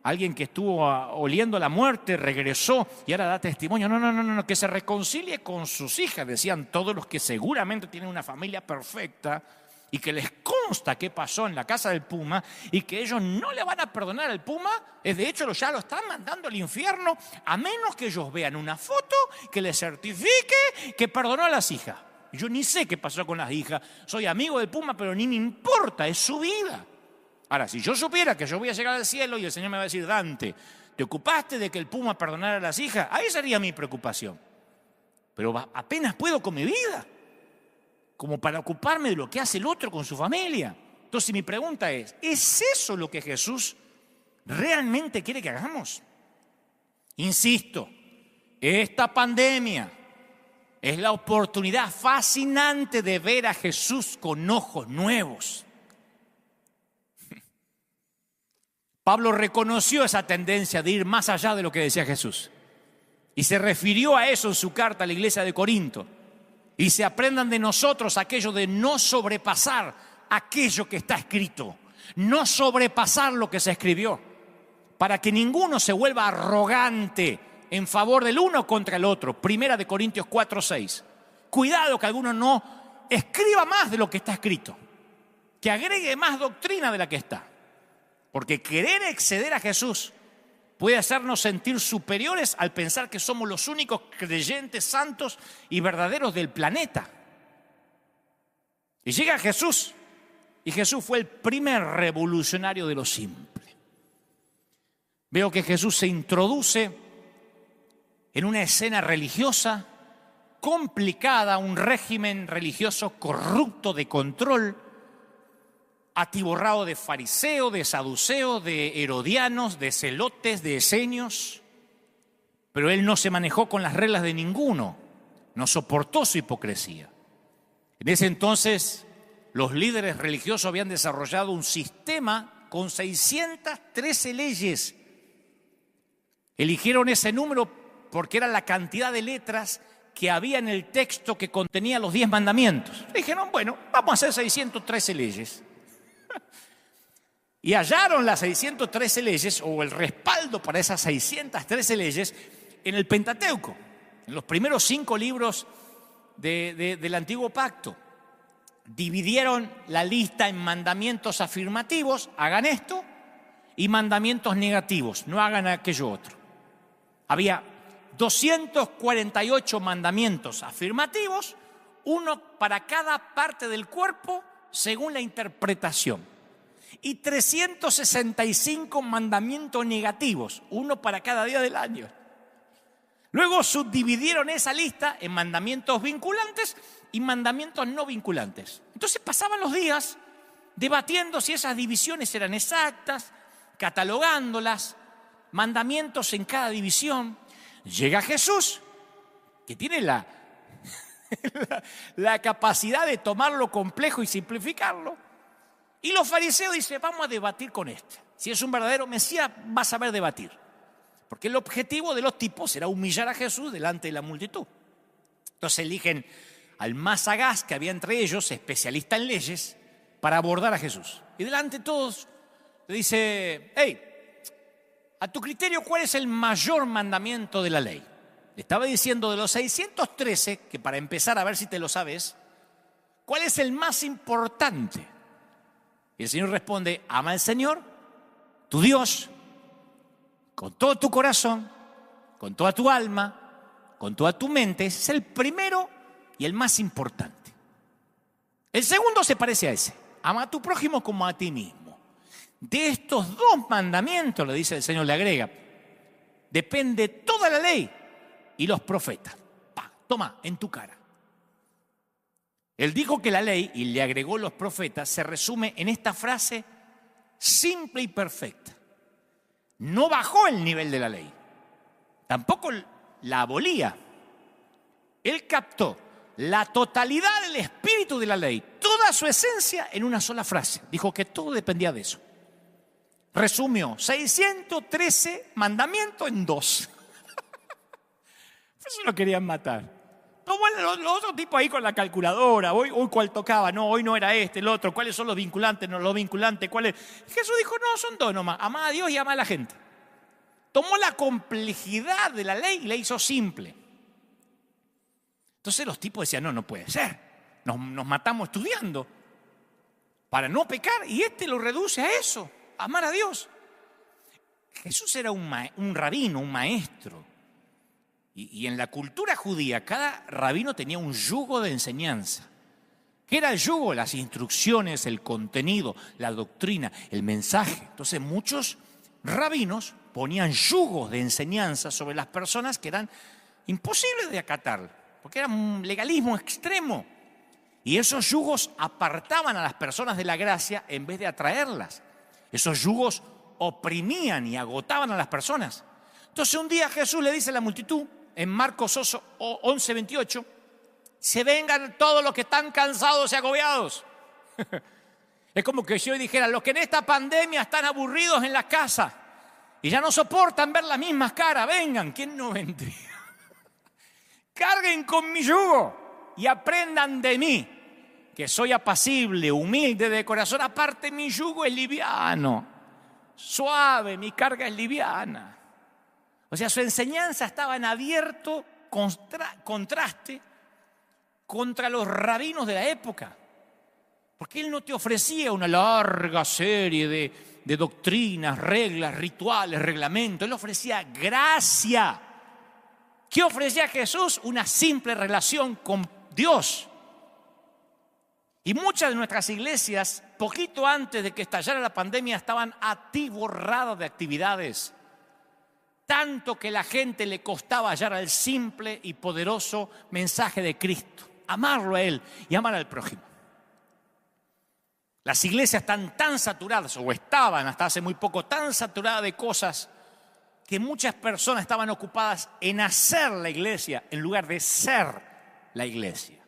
alguien que estuvo oliendo la muerte regresó y ahora da testimonio. No, que se reconcilie con sus hijas, decían todos los que seguramente tienen una familia perfecta y que les consta qué pasó en la casa del Puma y que ellos no le van a perdonar al Puma. De hecho, ya lo están mandando al infierno, a menos que ellos vean una foto que les certifique que perdonó a las hijas. Yo ni sé qué pasó con las hijas, soy amigo del Puma, pero ni me importa, es su vida. Ahora, si yo supiera que yo voy a llegar al cielo y el Señor me va a decir: Dante, ¿te ocupaste de que el Puma perdonara a las hijas? Ahí sería mi preocupación. Pero apenas puedo con mi vida, como para ocuparme de lo que hace el otro con su familia. Entonces mi pregunta ¿es eso lo que Jesús realmente quiere que hagamos? Insisto, esta pandemia es la oportunidad fascinante de ver a Jesús con ojos nuevos. Pablo reconoció esa tendencia de ir más allá de lo que decía Jesús y se refirió a eso en su carta a la iglesia de Corinto. Y se aprendan de nosotros aquello de no sobrepasar aquello que está escrito, no sobrepasar lo que se escribió, para que ninguno se vuelva arrogante en favor del uno contra el otro. Primera de Corintios 4:6. Cuidado que alguno no escriba más de lo que está escrito, que agregue más doctrina de la que está. Porque querer exceder a Jesús puede hacernos sentir superiores al pensar que somos los únicos creyentes santos y verdaderos del planeta. Y llega Jesús, y Jesús fue el primer revolucionario de lo simple. Veo que Jesús se introduce en una escena religiosa complicada, un régimen religioso corrupto de control, atiborrado de fariseos, de saduceos, de herodianos, de celotes, de esenios. Pero él no se manejó con las reglas de ninguno, no soportó su hipocresía. En ese entonces, los líderes religiosos habían desarrollado un sistema con 613 leyes. Eligieron ese número porque era la cantidad de letras que había en el texto que contenía los 10 mandamientos. Dijeron, bueno, vamos a hacer 613 leyes. Y hallaron las 613 leyes, o el respaldo para esas 613 leyes, en el Pentateuco, en los primeros 5 libros del Antiguo Pacto. Dividieron la lista en mandamientos afirmativos, hagan esto, y mandamientos negativos, no hagan aquello otro. Había 248 mandamientos afirmativos, uno para cada parte del cuerpo según la interpretación, y 365 mandamientos negativos, uno para cada día del año. Luego subdividieron esa lista en mandamientos vinculantes y mandamientos no vinculantes. Entonces pasaban los días debatiendo si esas divisiones eran exactas, catalogándolas, mandamientos en cada división. Llega Jesús, que tiene la capacidad de tomar lo complejo y simplificarlo. Y los fariseos dicen, vamos a debatir con este. Si es un verdadero Mesías, va a saber debatir. Porque el objetivo de los tipos era humillar a Jesús delante de la multitud. Entonces eligen al más sagaz que había entre ellos, especialista en leyes, para abordar a Jesús. Y delante de todos le dice, hey, a tu criterio, ¿cuál es el mayor mandamiento de la ley? Le estaba diciendo de los 613, que para empezar a ver si te lo sabes, ¿cuál es el más importante? Y el Señor responde, ama al Señor, tu Dios, con todo tu corazón, con toda tu alma, con toda tu mente. Ese es el primero y el más importante. El segundo se parece a ese. Ama a tu prójimo como a ti mismo. De estos dos mandamientos, le dice el Señor, le agrega, depende toda la ley y los profetas. Toma, en tu cara. Él dijo que la ley, y le agregó los profetas, se resume en esta frase simple y perfecta. No bajó el nivel de la ley, tampoco la abolía. Él captó la totalidad del espíritu de la ley, toda su esencia en una sola frase. Dijo que todo dependía de eso. Resumió 613 mandamientos en 2. Eso lo querían matar. Tomó los otros tipos ahí con la calculadora. Hoy cuál tocaba, no, hoy no era el otro. ¿Cuáles son los vinculantes? No, los vinculantes, ¿cuáles? Jesús dijo, no, son dos nomás. Amá a Dios y amá a la gente. Tomó la complejidad de la ley y la hizo simple. Entonces los tipos decían, no puede ser. Nos matamos estudiando para no pecar y lo reduce a eso, amar a Dios. Jesús era un rabino, un maestro. Y en la cultura judía, cada rabino tenía un yugo de enseñanza. ¿Qué era el yugo? Las instrucciones, el contenido, la doctrina, el mensaje. Entonces muchos rabinos ponían yugos de enseñanza sobre las personas que eran imposibles de acatar, porque era un legalismo extremo. Y esos yugos apartaban a las personas de la gracia en vez de atraerlas. Esos yugos oprimían y agotaban a las personas. Entonces un día Jesús le dice a la multitud, en Marcos 11:28, se vengan todos los que están cansados y agobiados. Es como que yo dijera, los que en esta pandemia están aburridos en la casa y ya no soportan ver las mismas caras, vengan, ¿quién no vendría? Carguen con mi yugo y aprendan de mí, que soy apacible, humilde de corazón. Aparte, mi yugo es liviano, suave, mi carga es liviana. O sea, su enseñanza estaba en abierto contraste contra los rabinos de la época. Porque él no te ofrecía una larga serie de doctrinas, reglas, rituales, reglamentos. Él ofrecía gracia. ¿Qué ofrecía Jesús? Una simple relación con Dios. Y muchas de nuestras iglesias, poquito antes de que estallara la pandemia, estaban atiborradas de actividades. Tanto que la gente le costaba hallar al simple y poderoso mensaje de Cristo. Amarlo a Él y amar al prójimo. Las iglesias están tan saturadas, o estaban hasta hace muy poco, tan saturadas de cosas, que muchas personas estaban ocupadas en hacer la iglesia en lugar de ser la iglesia.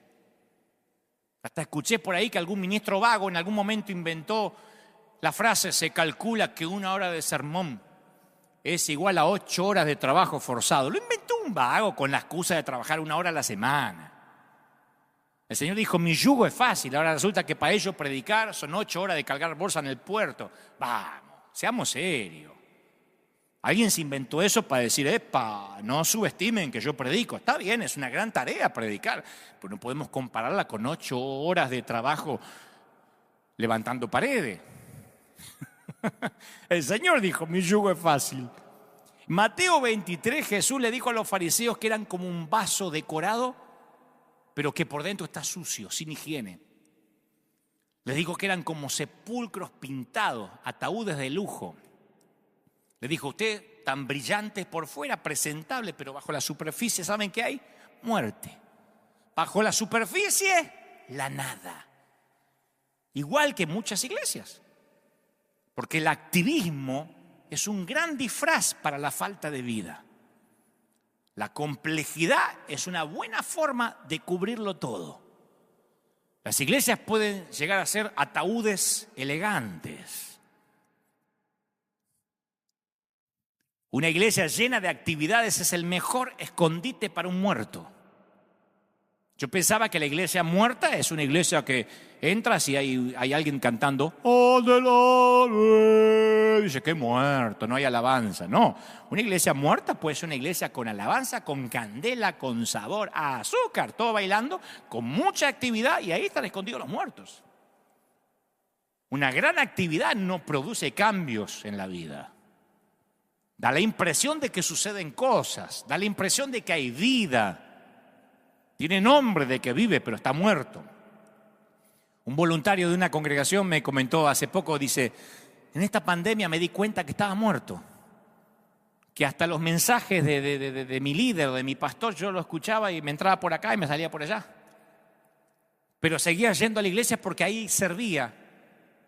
Hasta escuché por ahí que algún ministro vago en algún momento inventó la frase, se calcula que 1 hora de sermón es igual a 8 horas de trabajo forzado. Lo inventó un vago con la excusa de trabajar 1 hora a la semana. El Señor dijo, mi yugo es fácil. Ahora resulta que para ellos predicar son 8 horas de cargar bolsa en el puerto. Vamos, seamos serios. Alguien se inventó eso para decir, no subestimen que yo predico. Está bien, es una gran tarea predicar, pero no podemos compararla con 8 horas de trabajo levantando paredes. El Señor dijo, mi yugo es fácil. Mateo 23, Jesús le dijo a los fariseos que eran como un vaso decorado, pero que por dentro está sucio, sin higiene. Les dijo que eran como sepulcros pintados, ataúdes de lujo. Le dijo, usted tan brillante por fuera, presentable, pero bajo la superficie, ¿saben qué hay? Muerte. Bajo la superficie, la nada. Igual que muchas iglesias. Porque el activismo es un gran disfraz para la falta de vida. La complejidad es una buena forma de cubrirlo todo. Las iglesias pueden llegar a ser ataúdes elegantes. Una iglesia llena de actividades es el mejor escondite para un muerto. Yo pensaba que la iglesia muerta es una iglesia que entras y hay alguien cantando, "Oh, de la... Dice, qué muerto, no hay alabanza". No, una iglesia muerta puede ser una iglesia con alabanza, con candela, con sabor, a azúcar, todo bailando, con mucha actividad, y ahí están escondidos los muertos. Una gran actividad no produce cambios en la vida. Da la impresión de que suceden cosas, da la impresión de que hay vida. Tiene nombre de que vive, pero está muerto. Un voluntario de una congregación me comentó hace poco, dice, en esta pandemia me di cuenta que estaba muerto. Que hasta los mensajes de mi líder, de mi pastor, yo lo escuchaba y me entraba por acá y me salía por allá. Pero seguía yendo a la iglesia porque ahí servía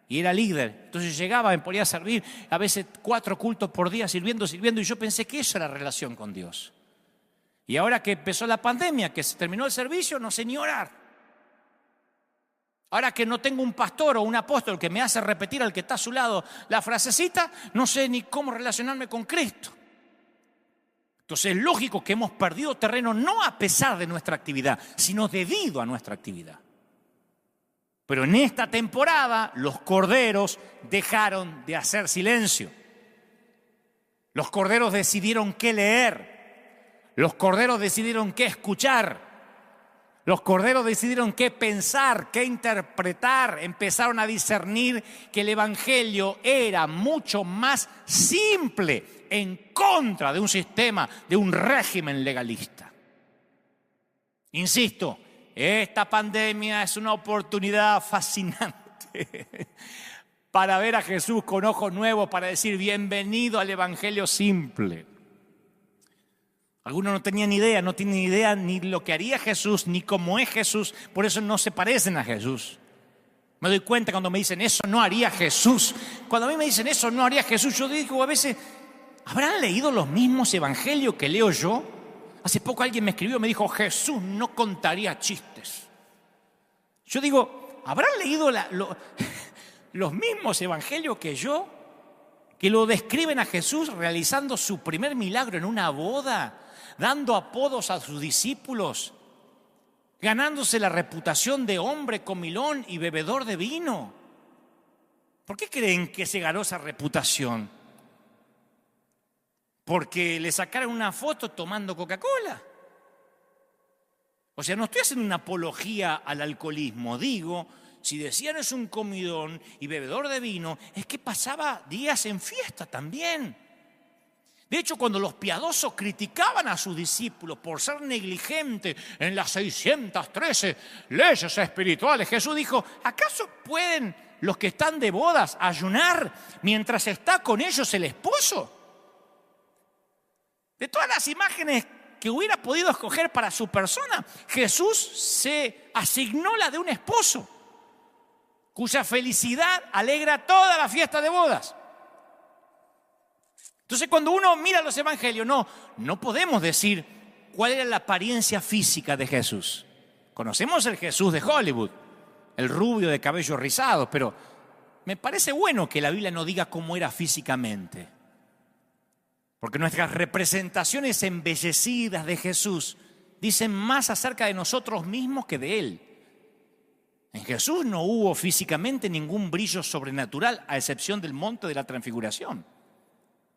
y era líder. Entonces llegaba, me ponía a servir, a veces 4 cultos por día sirviendo, y yo pensé que eso era relación con Dios. Y ahora que empezó la pandemia, que se terminó el servicio, no sé ni orar. Ahora que no tengo un pastor o un apóstol que me hace repetir al que está a su lado la frasecita, no sé ni cómo relacionarme con Cristo. Entonces es lógico que hemos perdido terreno no a pesar de nuestra actividad, sino debido a nuestra actividad. Pero en esta temporada los corderos dejaron de hacer silencio. Los corderos decidieron qué leer. Los corderos decidieron qué escuchar. Los corderos decidieron qué pensar, qué interpretar. Empezaron a discernir que el evangelio era mucho más simple en contra de un sistema, de un régimen legalista. Insisto, esta pandemia es una oportunidad fascinante para ver a Jesús con ojos nuevos, para decir bienvenido al evangelio simple. Algunos no tenían idea, no tienen idea ni lo que haría Jesús, ni cómo es Jesús, por eso no se parecen a Jesús. Me doy cuenta cuando me dicen, eso no haría Jesús. Cuando a mí me dicen, eso no haría Jesús, yo digo a veces, ¿habrán leído los mismos evangelios que leo yo? Hace poco alguien me escribió, me dijo, Jesús no contaría chistes. Yo digo, ¿habrán leído los mismos evangelios que yo? Que lo describen a Jesús realizando su primer milagro en una boda, dando apodos a sus discípulos, ganándose la reputación de hombre comilón y bebedor de vino. ¿Por qué creen que se ganó esa reputación? Porque le sacaron una foto tomando Coca-Cola. O sea, no estoy haciendo una apología al alcoholismo. Digo, si decían es un comidón y bebedor de vino, es que pasaba días en fiesta también. De hecho, cuando los piadosos criticaban a sus discípulos por ser negligentes en las 613 leyes espirituales, Jesús dijo, ¿acaso pueden los que están de bodas ayunar mientras está con ellos el esposo? De todas las imágenes que hubiera podido escoger para su persona, Jesús se asignó la de un esposo, cuya felicidad alegra toda la fiesta de bodas. Entonces, cuando uno mira los evangelios, no podemos decir cuál era la apariencia física de Jesús. Conocemos el Jesús de Hollywood, el rubio de cabello rizado, pero me parece bueno que la Biblia no diga cómo era físicamente. Porque nuestras representaciones embellecidas de Jesús dicen más acerca de nosotros mismos que de Él. En Jesús no hubo físicamente ningún brillo sobrenatural, a excepción del monte de la transfiguración,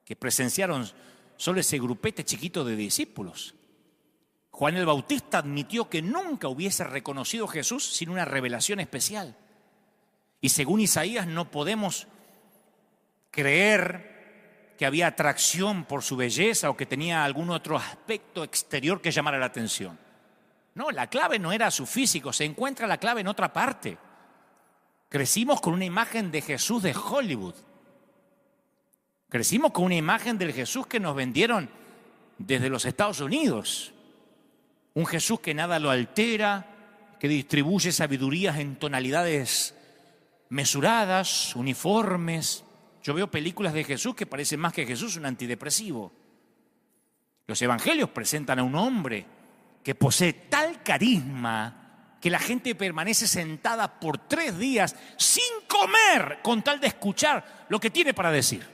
que presenciaron solo ese grupete chiquito de discípulos. Juan el Bautista admitió que nunca hubiese reconocido a Jesús sin una revelación especial. Y según Isaías no podemos creer que había atracción por su belleza o que tenía algún otro aspecto exterior que llamara la atención. No, la clave no era su físico, se encuentra la clave en otra parte. Crecimos con una imagen de Jesús de Hollywood. Crecimos con una imagen del Jesús que nos vendieron desde los Estados Unidos. Un Jesús que nada lo altera, que distribuye sabidurías en tonalidades mesuradas, uniformes. Yo veo películas de Jesús que parecen más que Jesús un antidepresivo. Los evangelios presentan a un hombre que posee tal carisma que la gente permanece sentada por 3 días sin comer con tal de escuchar lo que tiene para decir.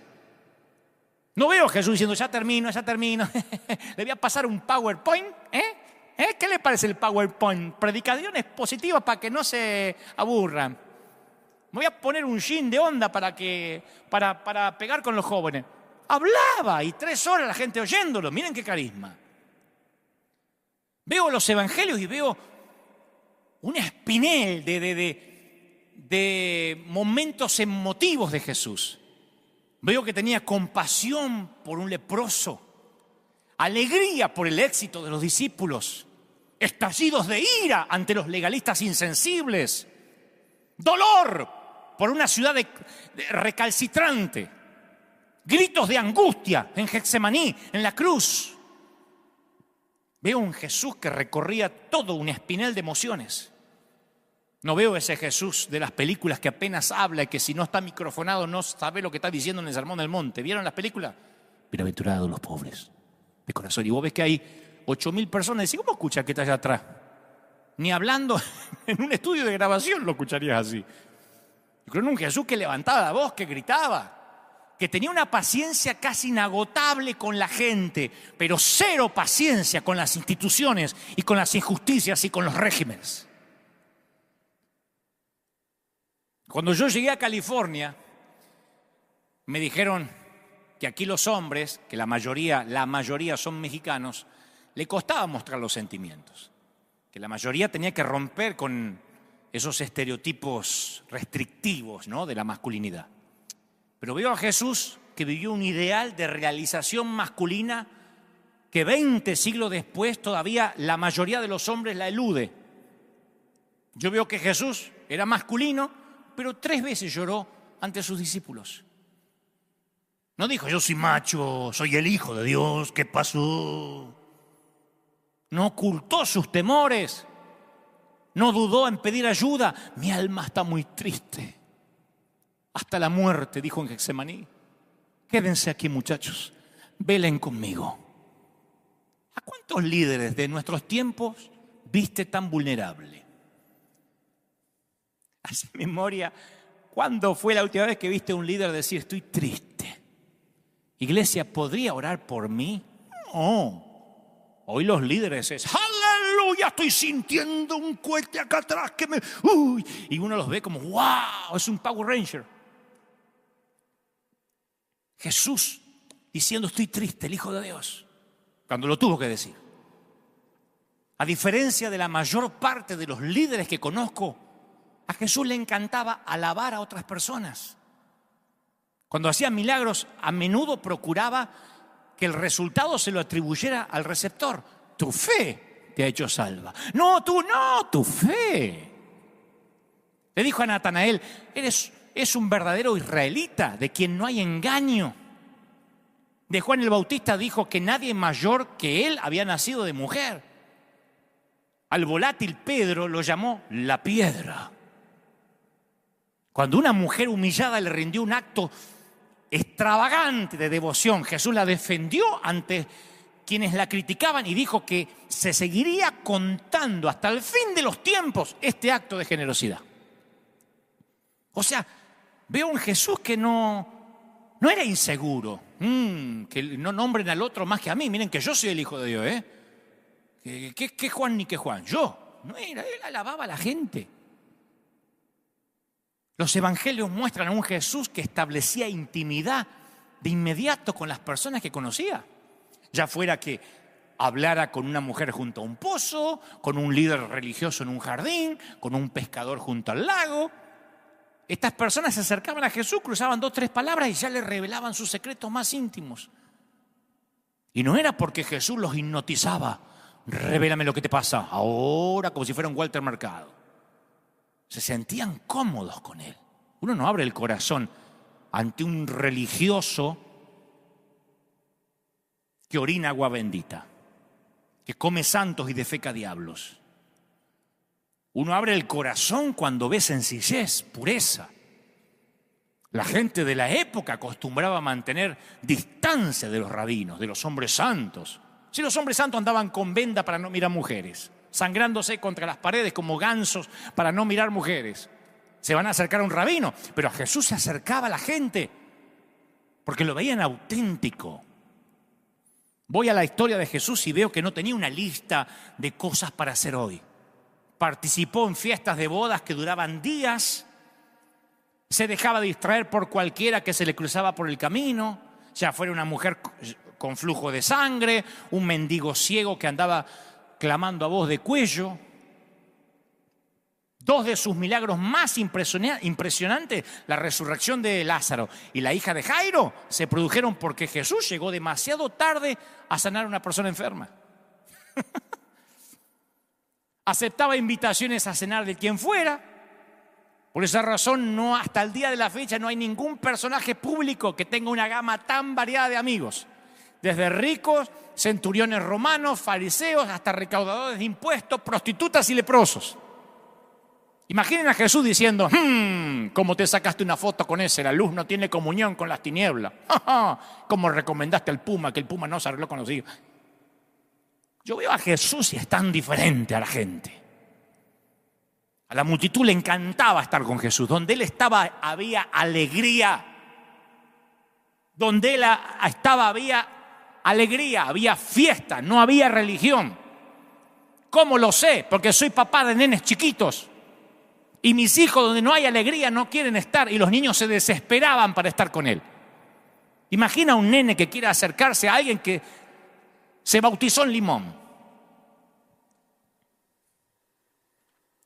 No veo a Jesús diciendo, ya termino, le voy a pasar un PowerPoint, ¿Qué le parece el PowerPoint? Predicaciones positivas para que no se aburran. Me voy a poner un jean de onda para pegar con los jóvenes. Hablaba y 3 horas la gente oyéndolo. Miren qué carisma. Veo los evangelios y veo un espinel de momentos emotivos de Jesús. Veo que tenía compasión por un leproso, alegría por el éxito de los discípulos, estallidos de ira ante los legalistas insensibles, dolor por una ciudad recalcitrante, gritos de angustia en Getsemaní, en la cruz. Veo un Jesús que recorría todo un espinel de emociones. No veo ese Jesús de las películas que apenas habla y que si no está microfonado no sabe lo que está diciendo en el Sermón del Monte. ¿Vieron las películas? Bienaventurados los pobres de corazón. Y vos ves que hay 8.000 personas. ¿Y cómo escuchas que está allá atrás? Ni hablando en un estudio de grabación lo escucharías así. Yo creo en un Jesús que levantaba la voz, que gritaba, que tenía una paciencia casi inagotable con la gente, pero cero paciencia con las instituciones y con las injusticias y con los regímenes. Cuando yo llegué a California, me dijeron que aquí los hombres, que la mayoría son mexicanos, le costaba mostrar los sentimientos, que la mayoría tenía que romper con esos estereotipos restrictivos, ¿no?, de la masculinidad. Pero veo a Jesús que vivió un ideal de realización masculina que 20 siglos después todavía la mayoría de los hombres la elude. Yo veo que Jesús era masculino, pero 3 veces lloró ante sus discípulos. No dijo, yo soy macho, soy el Hijo de Dios, ¿qué pasó? No ocultó sus temores, no dudó en pedir ayuda. Mi alma está muy triste, hasta la muerte, dijo en Getsemaní. Quédense aquí, muchachos, velen conmigo. ¿A cuántos líderes de nuestros tiempos viste tan vulnerable? Hace memoria, ¿cuándo fue la última vez que viste a un líder decir, estoy triste? Iglesia, ¿podría orar por mí? No. Hoy los líderes es, aleluya, estoy sintiendo un cohete acá atrás que me... Uy. Y uno los ve como, wow, es un Power Ranger. Jesús diciendo, estoy triste, el Hijo de Dios, cuando lo tuvo que decir. A diferencia de la mayor parte de los líderes que conozco, a Jesús le encantaba alabar a otras personas. Cuando hacía milagros, a menudo procuraba que el resultado se lo atribuyera al receptor. Tu fe te ha hecho salva. No, tu fe. Le dijo a Natanael, es un verdadero israelita, de quien no hay engaño. De Juan el Bautista dijo que nadie mayor que él había nacido de mujer. Al volátil Pedro lo llamó la piedra. Cuando una mujer humillada le rindió un acto extravagante de devoción, Jesús la defendió ante quienes la criticaban y dijo que se seguiría contando hasta el fin de los tiempos este acto de generosidad. O sea, veo un Jesús que no era inseguro, que no nombren al otro más que a mí. Miren que yo soy el Hijo de Dios, ¿eh? ¿Qué Juan ni qué Juan? Yo. No era, él alababa a la gente. Los evangelios muestran a un Jesús que establecía intimidad de inmediato con las personas que conocía. Ya fuera que hablara con una mujer junto a un pozo, con un líder religioso en un jardín, con un pescador junto al lago. Estas personas se acercaban a Jesús, cruzaban 2 o 3 palabras y ya le revelaban sus secretos más íntimos. Y no era porque Jesús los hipnotizaba. Revélame lo que te pasa ahora, como si fuera un Walter Mercado. Se sentían cómodos con él. Uno no abre el corazón ante un religioso que orina agua bendita, que come santos y defeca diablos. Uno abre el corazón cuando ve sencillez, pureza. La gente de la época acostumbraba a mantener distancia de los rabinos, de los hombres santos. Si los hombres santos andaban con venda para no mirar mujeres, sangrándose contra las paredes como gansos para no mirar mujeres, se van a acercar a un rabino. Pero a Jesús se acercaba a la gente porque lo veían auténtico. Voy a la historia de Jesús y veo que no tenía una lista de cosas para hacer hoy. Participó en fiestas de bodas que duraban días. Se dejaba distraer por cualquiera que se le cruzaba por el camino, ya fuera una mujer con flujo de sangre, un mendigo ciego que andaba clamando a voz de cuello. Dos de sus milagros más impresionantes, la resurrección de Lázaro y la hija de Jairo, se produjeron porque Jesús llegó demasiado tarde a sanar a una persona enferma. Aceptaba invitaciones a cenar de quien fuera. Por esa razón, hasta el día de la fecha no hay ningún personaje público que tenga una gama tan variada de amigos. Desde ricos, centuriones romanos, fariseos, hasta recaudadores de impuestos, prostitutas y leprosos. Imaginen a Jesús diciendo, ¿cómo te sacaste una foto con ese? La luz no tiene comunión con las tinieblas. ¿Cómo recomendaste al puma, que el puma no se arregló con los hijos? Yo veo a Jesús y es tan diferente a la gente. A la multitud le encantaba estar con Jesús. Donde Él estaba había alegría. Donde Él estaba había alegría, había fiesta, no había religión. ¿Cómo lo sé? Porque soy papá de nenes chiquitos. Y mis hijos, donde no hay alegría, no quieren estar. Y los niños se desesperaban para estar con Él. Imagina un nene que quiera acercarse a alguien que se bautizó en Limón.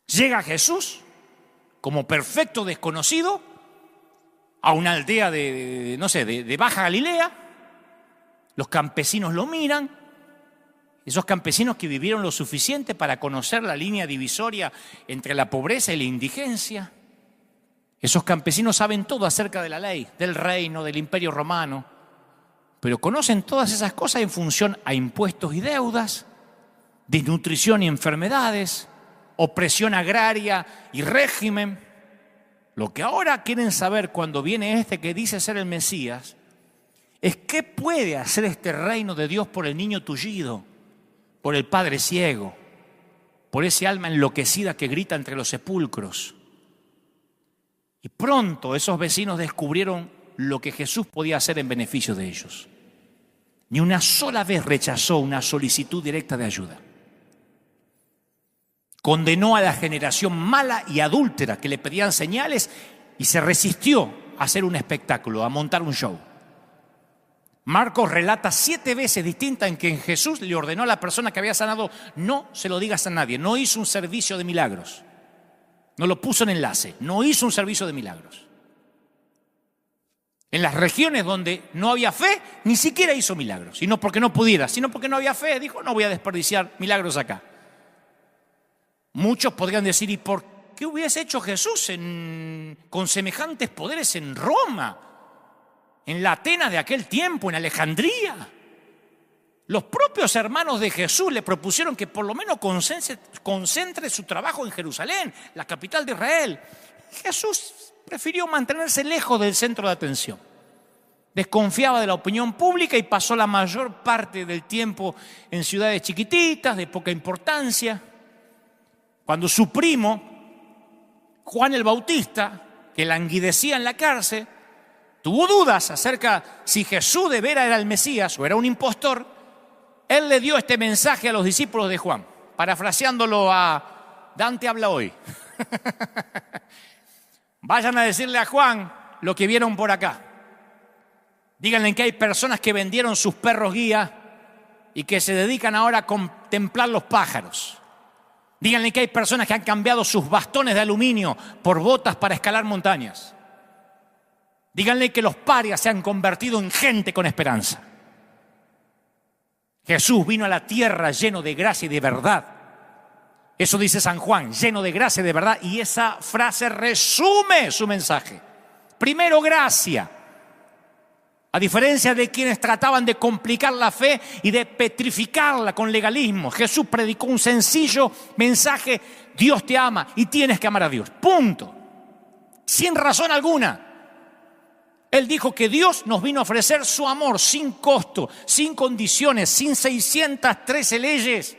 Llega Jesús, como perfecto desconocido, a una aldea de Baja Galilea. Los campesinos lo miran. Esos campesinos que vivieron lo suficiente para conocer la línea divisoria entre la pobreza y la indigencia. Esos campesinos saben todo acerca de la ley, del reino, del imperio romano. Pero conocen todas esas cosas en función a impuestos y deudas, desnutrición y enfermedades, opresión agraria y régimen. Lo que ahora quieren saber cuando viene este que dice ser el Mesías es qué puede hacer este reino de Dios por el niño tullido, por el padre ciego, por ese alma enloquecida que grita entre los sepulcros. Y pronto esos vecinos descubrieron lo que Jesús podía hacer en beneficio de ellos. Ni una sola vez rechazó una solicitud directa de ayuda. Condenó a la generación mala y adúltera que le pedían señales y se resistió a hacer un espectáculo, a montar un show. Marcos relata 7 veces distintas en que Jesús le ordenó a la persona que había sanado, no se lo digas a nadie, no hizo un servicio de milagros. No lo puso en enlace, no hizo un servicio de milagros. En las regiones donde no había fe, ni siquiera hizo milagros. Y no porque no pudiera, sino porque no había fe. Dijo, no voy a desperdiciar milagros acá. Muchos podrían decir, ¿y por qué hubiese hecho Jesús con semejantes poderes en Roma? En la Atenas de aquel tiempo, en Alejandría. Los propios hermanos de Jesús le propusieron que por lo menos concentre su trabajo en Jerusalén, la capital de Israel. Jesús prefirió mantenerse lejos del centro de atención. Desconfiaba de la opinión pública y pasó la mayor parte del tiempo en ciudades chiquititas, de poca importancia. Cuando su primo, Juan el Bautista, que languidecía en la cárcel, tuvo dudas acerca si Jesús de veras era el Mesías o era un impostor, él le dio este mensaje a los discípulos de Juan, parafraseándolo a Dante habla hoy. Vayan a decirle a Juan lo que vieron por acá. Díganle que hay personas que vendieron sus perros guía y que se dedican ahora a contemplar los pájaros. Díganle que hay personas que han cambiado sus bastones de aluminio por botas para escalar montañas. Díganle que los parias se han convertido en gente con esperanza. Jesús vino a la tierra lleno de gracia y de verdad. Eso dice San Juan, lleno de gracia y de verdad. Y esa frase resume su mensaje. Primero, gracia. A diferencia de quienes trataban de complicar la fe y de petrificarla con legalismo, Jesús predicó un sencillo mensaje: Dios te ama y tienes que amar a Dios. Punto. Sin razón alguna. Él dijo que Dios nos vino a ofrecer su amor sin costo, sin condiciones, sin 613 leyes,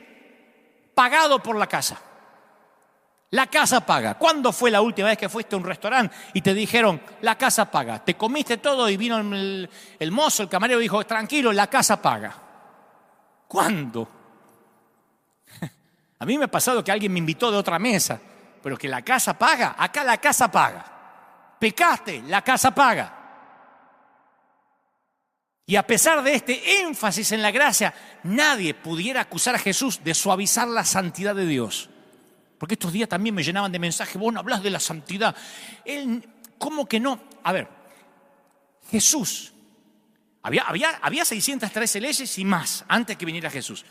pagado por la casa. La casa paga. ¿Cuándo fue la última vez que fuiste a un restaurante y te dijeron, la casa paga? Te comiste todo y vino el mozo, el camarero, dijo, tranquilo, la casa paga. ¿Cuándo? A mí me ha pasado que alguien me invitó de otra mesa, pero que la casa paga. Acá la casa paga. Pecaste, la casa paga. Y a pesar de este énfasis en la gracia, nadie pudiera acusar a Jesús de suavizar la santidad de Dios. Porque estos días también me llenaban de mensajes, vos no hablás de la santidad. Él, ¿cómo que no? A ver, Jesús, había 613 leyes y más antes que viniera Jesús.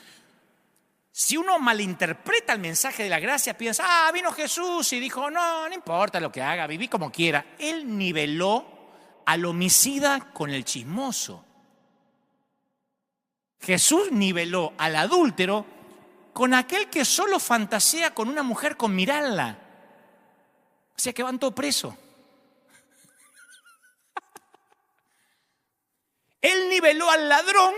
Si uno malinterpreta el mensaje de la gracia, piensa, vino Jesús y dijo, no importa lo que haga, viví como quiera. Él niveló al homicida con el chismoso. Jesús niveló al adúltero con aquel que solo fantasea con una mujer con mirarla. O sea que van todos presos. Él niveló al ladrón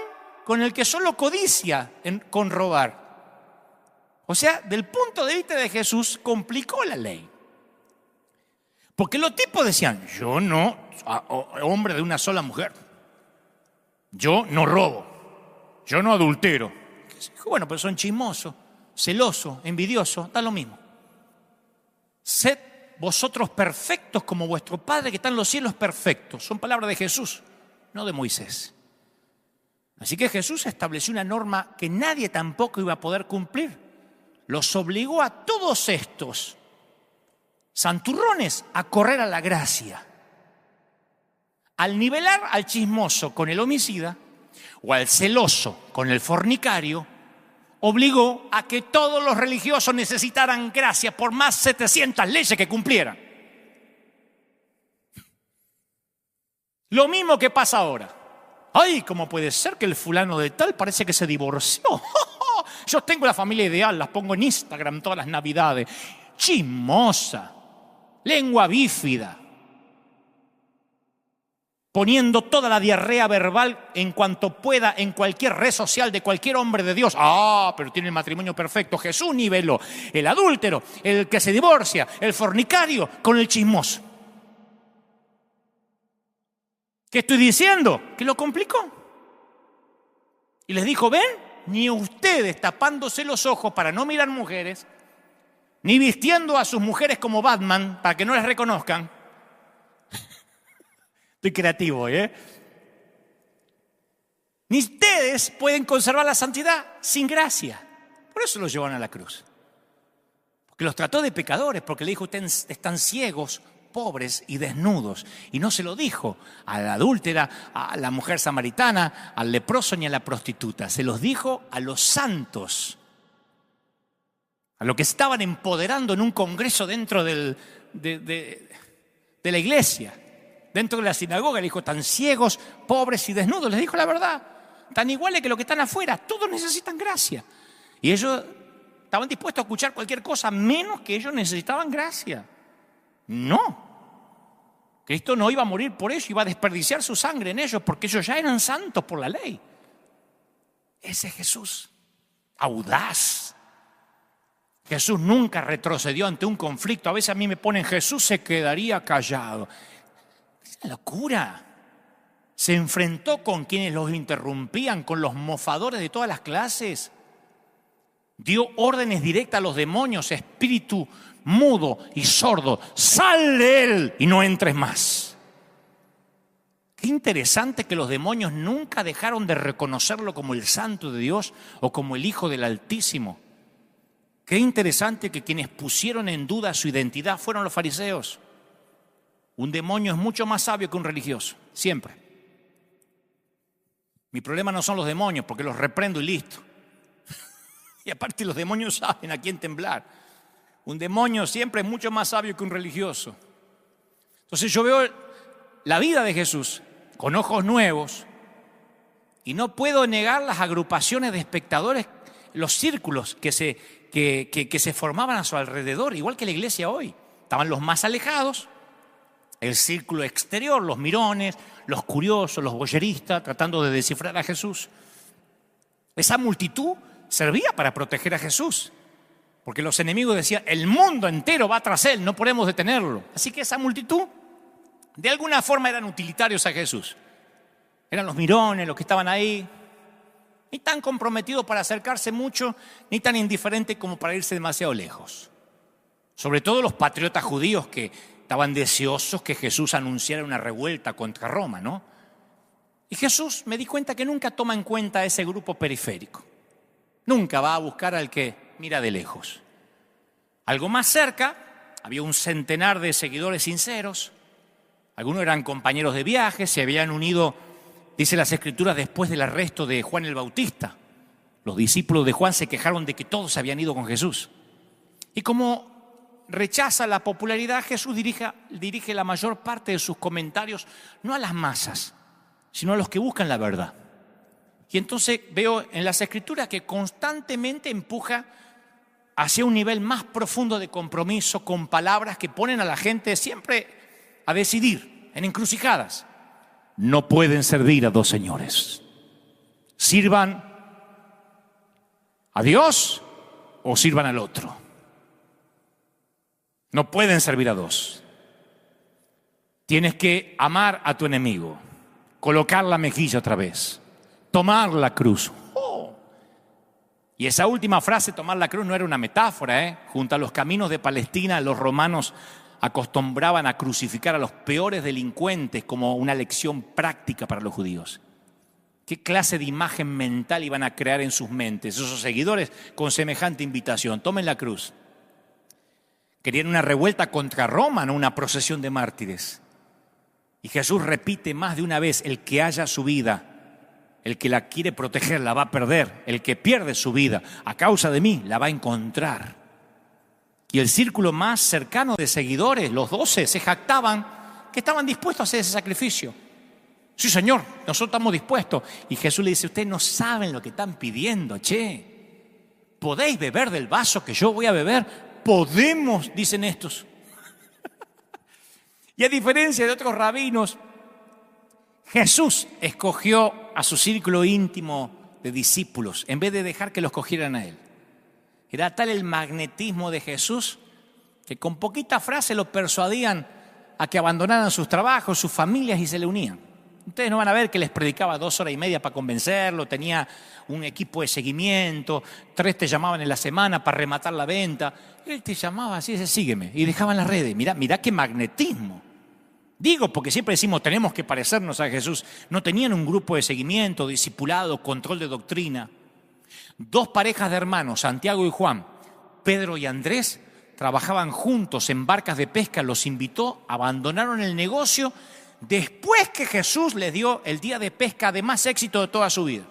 con el que solo codicia con robar. O sea, del punto de vista de Jesús, complicó la ley. Porque los tipos decían, yo no, hombre de una sola mujer, yo no robo, yo no adultero. Bueno, pero son chismosos, celosos, envidiosos, da lo mismo. Sed vosotros perfectos como vuestro Padre que está en los cielos perfecto. Son palabras de Jesús, no de Moisés. Así que Jesús estableció una norma que nadie tampoco iba a poder cumplir. Los obligó a todos estos santurrones a correr a la gracia. Al nivelar al chismoso con el homicida o al celoso con el fornicario, obligó a que todos los religiosos necesitaran gracia por más 700 leyes que cumplieran. Lo mismo que pasa ahora. Ay, ¿cómo puede ser que el fulano de tal parece que se divorció? Yo tengo la familia ideal, las pongo en Instagram todas las navidades. Chismosa, lengua bífida, poniendo toda la diarrea verbal en cuanto pueda en cualquier red social de cualquier hombre de Dios. Pero tiene el matrimonio perfecto. Jesús niveló el adúltero, el que se divorcia, el fornicario con el chismoso. ¿Qué estoy diciendo? Que lo complicó. Y les dijo, ven, ni ustedes tapándose los ojos para no mirar mujeres, ni vistiendo a sus mujeres como Batman para que no les reconozcan. Estoy creativo, Ni ustedes pueden conservar la santidad sin gracia. Por eso los llevaron a la cruz. Porque los trató de pecadores, porque le dijo, ustedes están ciegos, pobres y desnudos. Y no se lo dijo a la adúltera, a la mujer samaritana, al leproso ni a la prostituta. Se los dijo a los santos, a los que estaban empoderando en un congreso dentro de la iglesia, dentro de la sinagoga. Le dijo, tan ciegos, pobres y desnudos. Les dijo la verdad, tan iguales que los que están afuera. Todos necesitan gracia. Y ellos estaban dispuestos a escuchar cualquier cosa, menos que ellos necesitaban gracia. No, Cristo no iba a morir por eso, iba a desperdiciar su sangre en ellos, porque ellos ya eran santos por la ley. Ese es Jesús, audaz. Jesús nunca retrocedió ante un conflicto. A veces a mí me ponen, Jesús se quedaría callado. Es una locura. Se enfrentó con quienes los interrumpían, con los mofadores de todas las clases. Dio órdenes directas a los demonios, espíritu mudo y sordo, sal de él y no entres más. Qué interesante que los demonios nunca dejaron de reconocerlo como el Santo de Dios o como el Hijo del Altísimo. Qué interesante que quienes pusieron en duda su identidad fueron los fariseos. Un demonio es mucho más sabio que un religioso, siempre. Mi problema no son los demonios, porque los reprendo y listo. Y aparte los demonios saben a quién temblar. Un demonio siempre es mucho más sabio que un religioso. Entonces yo veo la vida de Jesús con ojos nuevos y no puedo negar las agrupaciones de espectadores, los círculos que se formaban a su alrededor, igual que la iglesia hoy. Estaban los más alejados, el círculo exterior, los mirones, los curiosos, los voyeristas, tratando de descifrar a Jesús. Esa multitud servía para proteger a Jesús, porque los enemigos decían, el mundo entero va tras él, no podemos detenerlo. Así que esa multitud, de alguna forma, eran utilitarios a Jesús. Eran los mirones, los que estaban ahí. Ni tan comprometido para acercarse mucho, ni tan indiferente como para irse demasiado lejos. Sobre todo los patriotas judíos que estaban deseosos que Jesús anunciara una revuelta contra Roma, ¿no? Y Jesús, me di cuenta que nunca toma en cuenta a ese grupo periférico. Nunca va a buscar al que mira de lejos. Algo más cerca, había un centenar de seguidores sinceros. Algunos eran compañeros de viaje, se habían unido, dice las Escrituras, después del arresto de Juan el Bautista. Los discípulos de Juan se quejaron de que todos habían ido con Jesús. Y como rechaza la popularidad, Jesús dirige la mayor parte de sus comentarios no a las masas, sino a los que buscan la verdad. Y entonces veo en las Escrituras que constantemente empuja hacia un nivel más profundo de compromiso con palabras que ponen a la gente siempre a decidir en encrucijadas. No pueden servir a dos señores. Sirvan a Dios o sirvan al otro. No pueden servir a dos. Tienes que amar a tu enemigo, colocar la mejilla otra vez, tomar la cruz. Y esa última frase, tomar la cruz, no era una metáfora, Junto a los caminos de Palestina, los romanos acostumbraban a crucificar a los peores delincuentes como una lección práctica para los judíos. ¿Qué clase de imagen mental iban a crear en sus mentes esos seguidores con semejante invitación? Tomen la cruz. Querían una revuelta contra Roma, no una procesión de mártires. Y Jesús repite más de una vez: el que haya su vida, el que la quiere proteger la va a perder. El que pierde su vida a causa de mí la va a encontrar. Y el círculo más cercano de seguidores, los 12, se jactaban que estaban dispuestos a hacer ese sacrificio. Sí, Señor, nosotros estamos dispuestos. Y Jesús le dice: ustedes no saben lo que están pidiendo, ¿Podéis beber del vaso que yo voy a beber? Podemos, dicen estos. Y a diferencia de otros rabinos, Jesús escogió a su círculo íntimo de discípulos en vez de dejar que los cogieran a él. Era tal el magnetismo de Jesús que con poquita frase lo persuadían a que abandonaran sus trabajos, sus familias y se le unían. Ustedes no van a ver que les predicaba 2 horas y media para convencerlo, tenía un equipo de seguimiento, 3 te llamaban en la semana para rematar la venta. Él te llamaba así, dice: sígueme, y dejaban las redes. Mirá qué magnetismo. Digo, porque siempre decimos tenemos que parecernos a Jesús. No tenían un grupo de seguimiento, discipulado, control de doctrina. 2 parejas de hermanos, Santiago y Juan, Pedro y Andrés, trabajaban juntos en barcas de pesca, los invitó, abandonaron el negocio después que Jesús les dio el día de pesca de más éxito de toda su vida.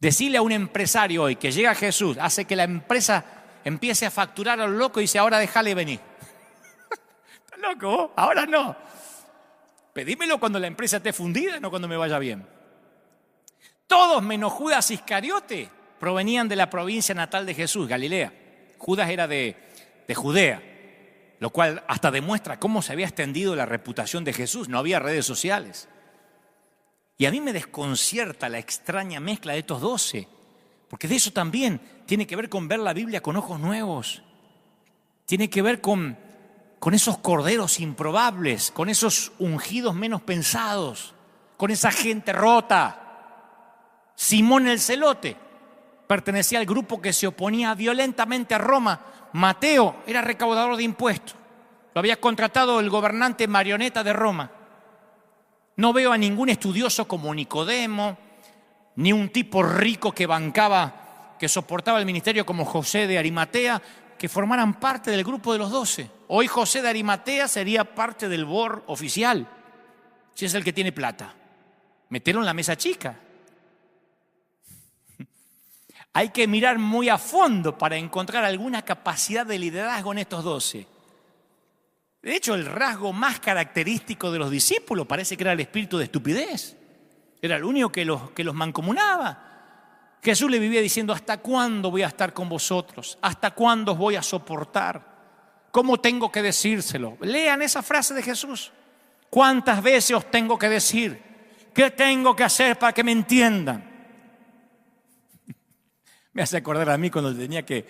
Decirle a un empresario hoy que llega Jesús, hace que la empresa empiece a facturar a lo loco y dice: ahora déjale venir. ¿Estás loco vos? Ahora no. Pedímelo cuando la empresa esté fundida, no cuando me vaya bien. Todos menos Judas Iscariote provenían de la provincia natal de Jesús, Galilea. Judas era de Judea, lo cual hasta demuestra cómo se había extendido la reputación de Jesús. No había redes sociales. Y a mí me desconcierta la extraña mezcla de estos 12, porque de eso también tiene que ver con ver la Biblia con ojos nuevos. Tiene que ver con esos corderos improbables, con esos ungidos menos pensados, con esa gente rota. Simón el Celote pertenecía al grupo que se oponía violentamente a Roma. Mateo era recaudador de impuestos. Lo había contratado el gobernante marioneta de Roma. No veo a ningún estudioso como Nicodemo, ni un tipo rico que soportaba el ministerio como José de Arimatea, que formaran parte del grupo de los 12. Hoy José de Arimatea sería parte del board oficial, si es el que tiene plata. Metieron la mesa chica. Hay que mirar muy a fondo para encontrar alguna capacidad de liderazgo en estos 12. De hecho, el rasgo más característico de los discípulos parece que era el espíritu de estupidez. Era el único que los mancomunaba. Jesús le vivía diciendo: ¿hasta cuándo voy a estar con vosotros? ¿Hasta cuándo os voy a soportar? ¿Cómo tengo que decírselo? Lean esa frase de Jesús. ¿Cuántas veces os tengo que decir? ¿Qué tengo que hacer para que me entiendan? Me hace acordar a mí cuando tenía que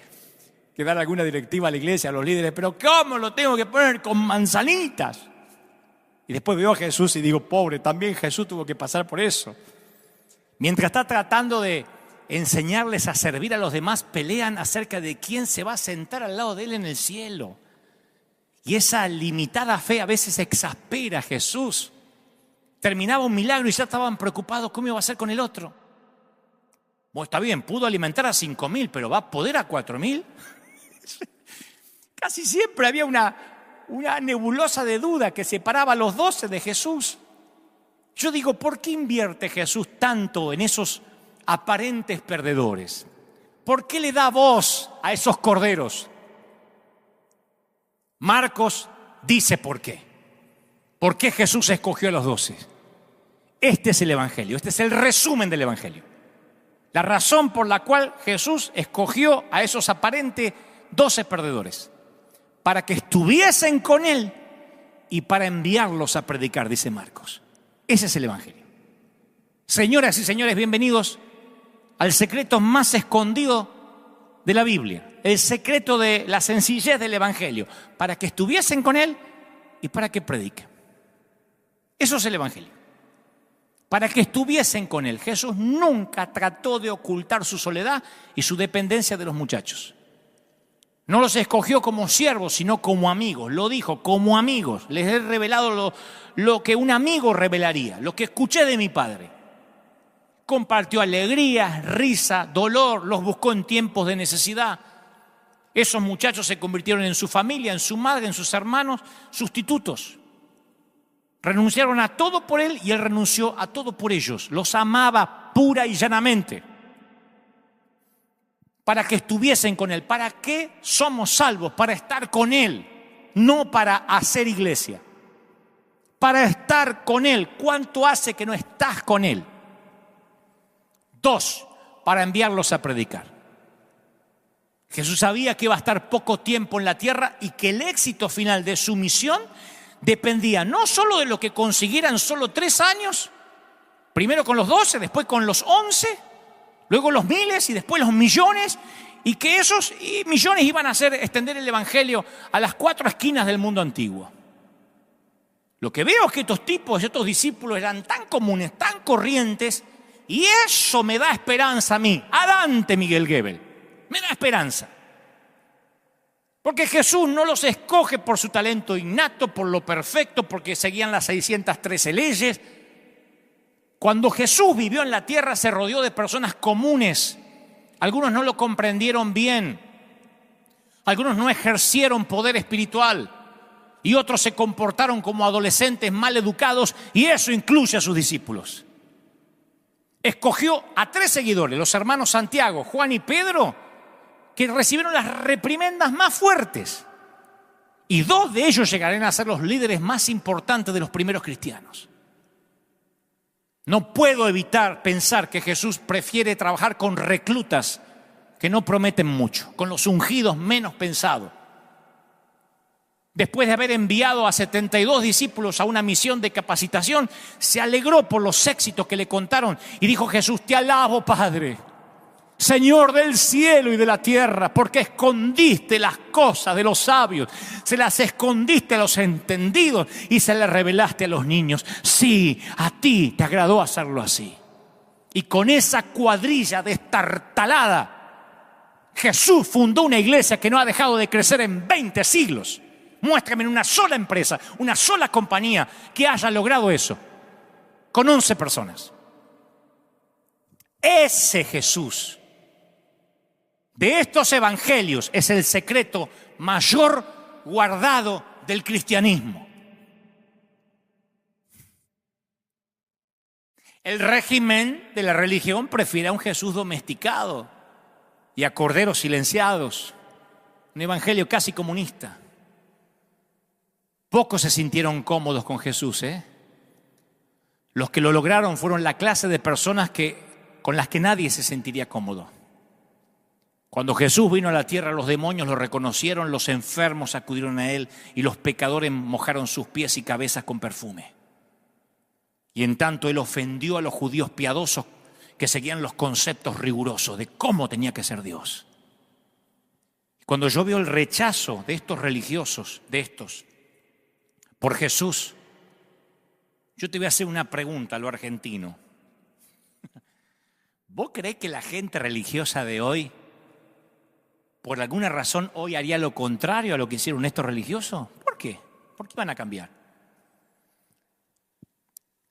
dar alguna directiva a la iglesia, a los líderes. ¿Pero cómo lo tengo que poner? Con manzanitas. Y después veo a Jesús y digo: pobre, también Jesús tuvo que pasar por eso. Mientras está tratando de enseñarles a servir a los demás, pelean acerca de quién se va a sentar al lado de él en el cielo. Y esa limitada fe a veces exaspera a Jesús. Terminaba un milagro y ya estaban preocupados cómo iba a hacer con el otro. Bueno, está bien, pudo alimentar a 5.000, pero ¿va a poder a 4.000? Casi siempre había una nebulosa de duda que separaba a los 12 de Jesús. Yo digo, ¿por qué invierte Jesús tanto en esos aparentes perdedores? ¿Por qué le da voz a esos corderos? Marcos dice por qué. ¿Por qué Jesús escogió a los 12? Este es el Evangelio, este es el resumen del Evangelio. La razón por la cual Jesús escogió a esos aparentes 12 perdedores. Para que estuviesen con Él y para enviarlos a predicar, dice Marcos. Ese es el Evangelio. Señoras y señores, bienvenidos al secreto más escondido de la Biblia. El secreto de la sencillez del Evangelio. Para que estuviesen con Él y para que prediquen. Eso es el Evangelio. Para que estuviesen con Él. Jesús nunca trató de ocultar su soledad y su dependencia de los muchachos. No los escogió como siervos, sino como amigos. Lo dijo, como amigos. Les he revelado lo que un amigo revelaría, lo que escuché de mi Padre. Compartió alegría, risa, dolor, los buscó en tiempos de necesidad. Esos muchachos se convirtieron en su familia, en su madre, en sus hermanos, sustitutos. Renunciaron a todo por Él y Él renunció a todo por ellos. Los amaba pura y llanamente. Para que estuviesen con Él. ¿Para qué somos salvos? Para estar con Él, no para hacer iglesia. Para estar con Él. ¿Cuánto hace que no estás con Él? 2, para enviarlos a predicar. Jesús sabía que iba a estar poco tiempo en la tierra y que el éxito final de su misión dependía no solo de lo que consiguieran solo 3 años, primero con los 12, después con los 11, luego los miles y después los millones, y que esos millones iban a hacer extender el Evangelio a las 4 esquinas del mundo antiguo. Lo que veo es que estos tipos, estos discípulos eran tan comunes, tan corrientes, y eso me da esperanza a mí, a Dante Miguel Gebel, me da esperanza. Porque Jesús no los escoge por su talento innato, por lo perfecto, porque seguían las 613 leyes. Cuando Jesús vivió en la tierra se rodeó de personas comunes. Algunos no lo comprendieron bien. Algunos no ejercieron poder espiritual. Y otros se comportaron como adolescentes mal educados, y eso incluye a sus discípulos. Escogió a 3 seguidores, los hermanos Santiago, Juan y Pedro, que recibieron las reprimendas más fuertes. Y 2 de ellos llegarán a ser los líderes más importantes de los primeros cristianos. No puedo evitar pensar que Jesús prefiere trabajar con reclutas que no prometen mucho, con los ungidos menos pensados. Después de haber enviado a 72 discípulos a una misión de capacitación, se alegró por los éxitos que le contaron y dijo: Jesús, te alabo, Padre, Señor del cielo y de la tierra, porque escondiste las cosas de los sabios, se las escondiste a los entendidos y se las revelaste a los niños. Sí, a ti te agradó hacerlo así. Y con esa cuadrilla destartalada, Jesús fundó una iglesia que no ha dejado de crecer en 20 siglos. Muéstrame en una sola empresa, una sola compañía que haya logrado eso, con 11 personas. Ese Jesús de estos evangelios es el secreto mayor guardado del cristianismo. El régimen de la religión prefiere a un Jesús domesticado y a corderos silenciados, un evangelio casi comunista. Pocos se sintieron cómodos con Jesús, Los que lo lograron fueron la clase de personas con las que nadie se sentiría cómodo. Cuando Jesús vino a la tierra, los demonios lo reconocieron, los enfermos acudieron a Él y los pecadores mojaron sus pies y cabezas con perfume. Y en tanto Él ofendió a los judíos piadosos que seguían los conceptos rigurosos de cómo tenía que ser Dios. Cuando yo veo el rechazo de estos religiosos, por Jesús, yo te voy a hacer una pregunta a lo argentino. ¿Vos creés que la gente religiosa de hoy, por alguna razón, hoy haría lo contrario a lo que hicieron estos religiosos? ¿Por qué? ¿Por qué van a cambiar?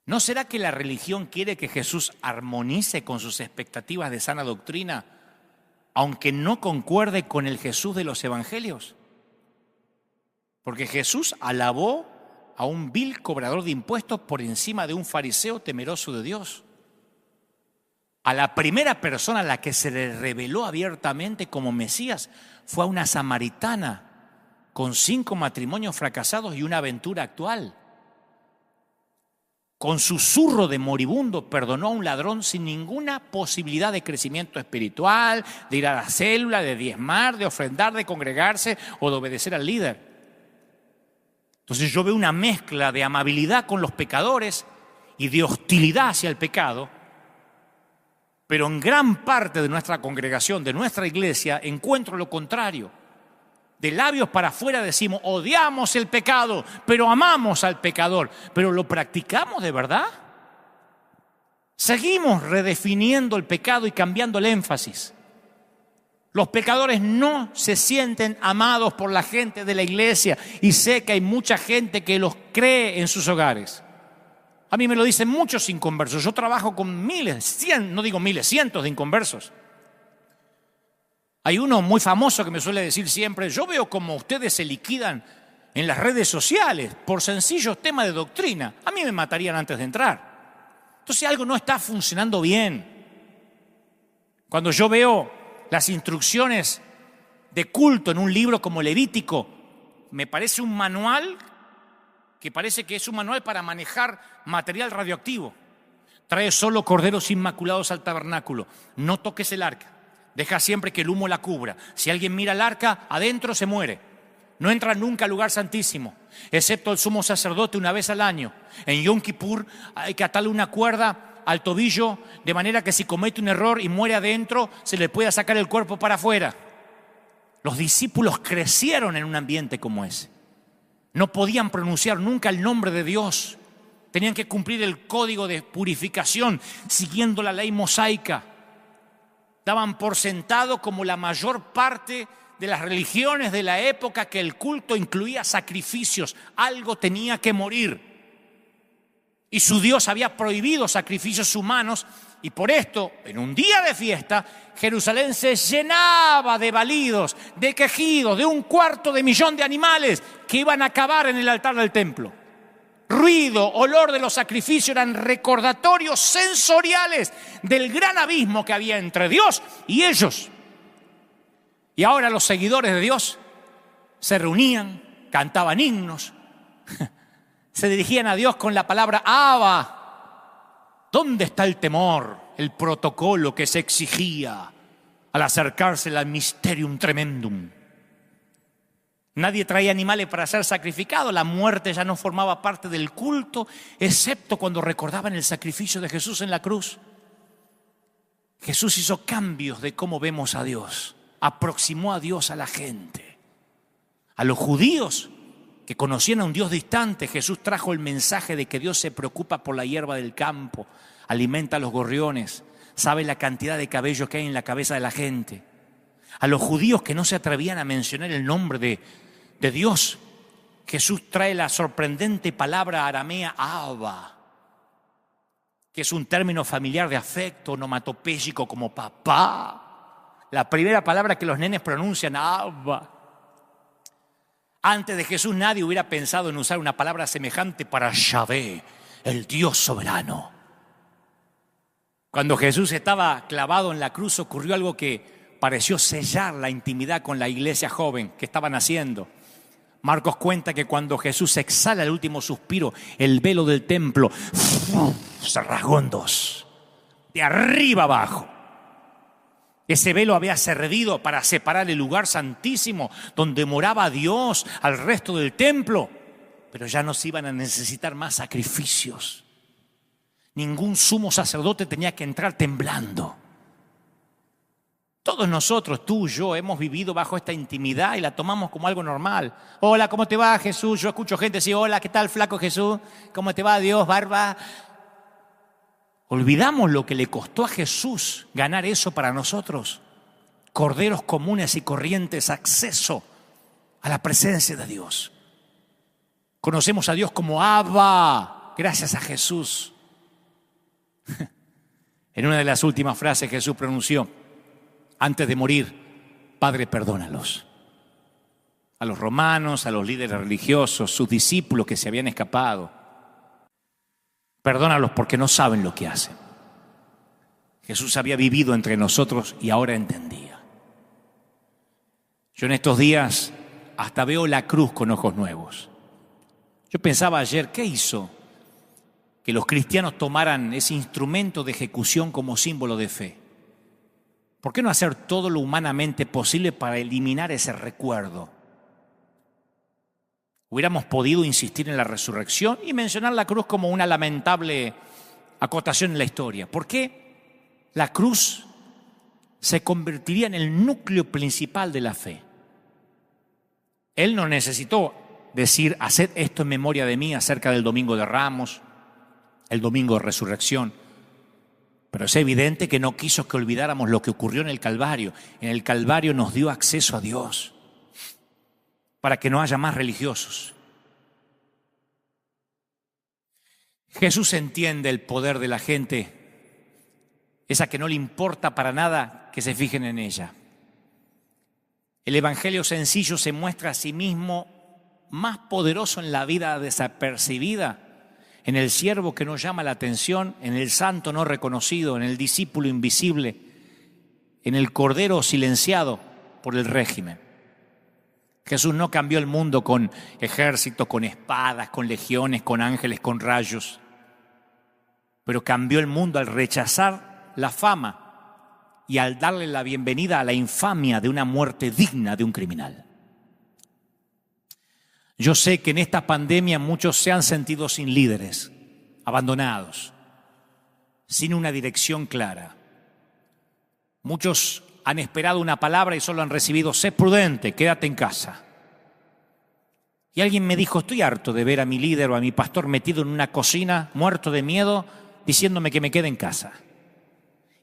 ¿No será que la religión quiere que Jesús armonice con sus expectativas de sana doctrina, aunque no concuerde con el Jesús de los evangelios? Porque Jesús alabó a un vil cobrador de impuestos por encima de un fariseo temeroso de Dios. A la primera persona a la que se le reveló abiertamente como Mesías fue a una samaritana con 5 matrimonios fracasados y una aventura actual. Con susurro de moribundo perdonó a un ladrón sin ninguna posibilidad de crecimiento espiritual, de ir a la célula, de diezmar, de ofrendar, de congregarse o de obedecer al líder. Entonces yo veo una mezcla de amabilidad con los pecadores y de hostilidad hacia el pecado, pero en gran parte de nuestra congregación, de nuestra iglesia, encuentro lo contrario. De labios para afuera decimos, odiamos el pecado, pero amamos al pecador. ¿Pero lo practicamos de verdad? Seguimos redefiniendo el pecado y cambiando el énfasis. Los pecadores no se sienten amados por la gente de la iglesia y sé que hay mucha gente que los cree en sus hogares. A mí me lo dicen muchos inconversos. Yo trabajo con cientos de inconversos. Hay uno muy famoso que me suele decir siempre, yo veo como ustedes se liquidan en las redes sociales por sencillos temas de doctrina. A mí me matarían antes de entrar. Entonces algo no está funcionando bien. Cuando yo veo las instrucciones de culto en un libro como Levítico, me parece un manual que parece que es un manual para manejar material radioactivo. Trae solo corderos inmaculados al tabernáculo. No toques el arca. Deja siempre que el humo la cubra. Si alguien mira el arca, adentro se muere. No entra nunca al lugar santísimo, excepto el sumo sacerdote una vez al año. En Yom Kippur hay que atarle una cuerda al tobillo, de manera que si comete un error y muere adentro, se le pueda sacar el cuerpo para afuera. Los discípulos crecieron en un ambiente como ese. No podían pronunciar nunca el nombre de Dios. Tenían que cumplir el código de purificación, siguiendo la ley mosaica. Daban por sentado, como la mayor parte de las religiones de la época, que el culto incluía sacrificios. Algo tenía que morir. Y su Dios había prohibido sacrificios humanos. Y por esto, en un día de fiesta, Jerusalén se llenaba de balidos, de quejidos, de 250.000 de animales que iban a acabar en el altar del templo. Ruido, olor de los sacrificios eran recordatorios sensoriales del gran abismo que había entre Dios y ellos. Y ahora los seguidores de Dios se reunían, cantaban himnos, se dirigían a Dios con la palabra Abba. ¿Dónde está el temor, el protocolo que se exigía al acercarse al Mysterium Tremendum? Nadie traía animales para ser sacrificados. La muerte ya no formaba parte del culto, excepto cuando recordaban el sacrificio de Jesús en la cruz. Jesús hizo cambios de cómo vemos a Dios. Aproximó a Dios a la gente. A los judíos que conocían a un Dios distante, Jesús trajo el mensaje de que Dios se preocupa por la hierba del campo, alimenta a los gorriones, sabe la cantidad de cabello que hay en la cabeza de la gente. A los judíos que no se atrevían a mencionar el nombre de Dios, Jesús trae la sorprendente palabra aramea Abba, que es un término familiar de afecto onomatopéyico como papá. La primera palabra que los nenes pronuncian, Abba. Antes de Jesús nadie hubiera pensado en usar una palabra semejante para Yahvé, el Dios soberano. Cuando Jesús estaba clavado en la cruz ocurrió algo que pareció sellar la intimidad con la iglesia joven que estaban haciendo. Marcos cuenta que cuando Jesús exhala el último suspiro, el velo del templo se rasgó en dos, de arriba abajo. Ese velo había cedido para separar el lugar santísimo donde moraba Dios al resto del templo, pero ya no se iban a necesitar más sacrificios. Ningún sumo sacerdote tenía que entrar temblando. Todos nosotros, tú, yo, hemos vivido bajo esta intimidad y la tomamos como algo normal. Hola, ¿cómo te va, Jesús? Yo escucho gente decir, hola, ¿qué tal, flaco Jesús? ¿Cómo te va, Dios, barba? Olvidamos lo que le costó a Jesús ganar eso para nosotros. Corderos comunes y corrientes, acceso a la presencia de Dios. Conocemos a Dios como Abba, gracias a Jesús. En una de las últimas frases Jesús pronunció antes de morir: Padre, perdónalos. A los romanos, a los líderes religiosos, sus discípulos que se habían escapado. Perdónalos porque no saben lo que hacen. Jesús había vivido entre nosotros y ahora entendía. Yo en estos días hasta veo la cruz con ojos nuevos. Yo pensaba ayer, ¿qué hizo que los cristianos tomaran ese instrumento de ejecución como símbolo de fe? ¿Por qué no hacer todo lo humanamente posible para eliminar ese recuerdo? Hubiéramos podido insistir en la resurrección y mencionar la cruz como una lamentable acotación en la historia. ¿Por qué la cruz se convertiría en el núcleo principal de la fe? Él no necesitó decir: haced esto en memoria de mí acerca del Domingo de Ramos, el Domingo de Resurrección. Pero es evidente que no quiso que olvidáramos lo que ocurrió en el Calvario. En el Calvario nos dio acceso a Dios para que no haya más religiosos. Jesús entiende el poder de la gente, esa que no le importa para nada que se fijen en ella. El evangelio sencillo se muestra a sí mismo más poderoso en la vida desapercibida, en el siervo que no llama la atención, en el santo no reconocido, en el discípulo invisible, en el cordero silenciado por el régimen. Jesús no cambió el mundo con ejércitos, con espadas, con legiones, con ángeles, con rayos, pero cambió el mundo al rechazar la fama y al darle la bienvenida a la infamia de una muerte digna de un criminal. Yo sé que en esta pandemia muchos se han sentido sin líderes, abandonados, sin una dirección clara. Muchos han esperado una palabra y solo han recibido: sé prudente, quédate en casa. Y alguien me dijo: estoy harto de ver a mi líder o a mi pastor metido en una cocina, muerto de miedo, diciéndome que me quede en casa.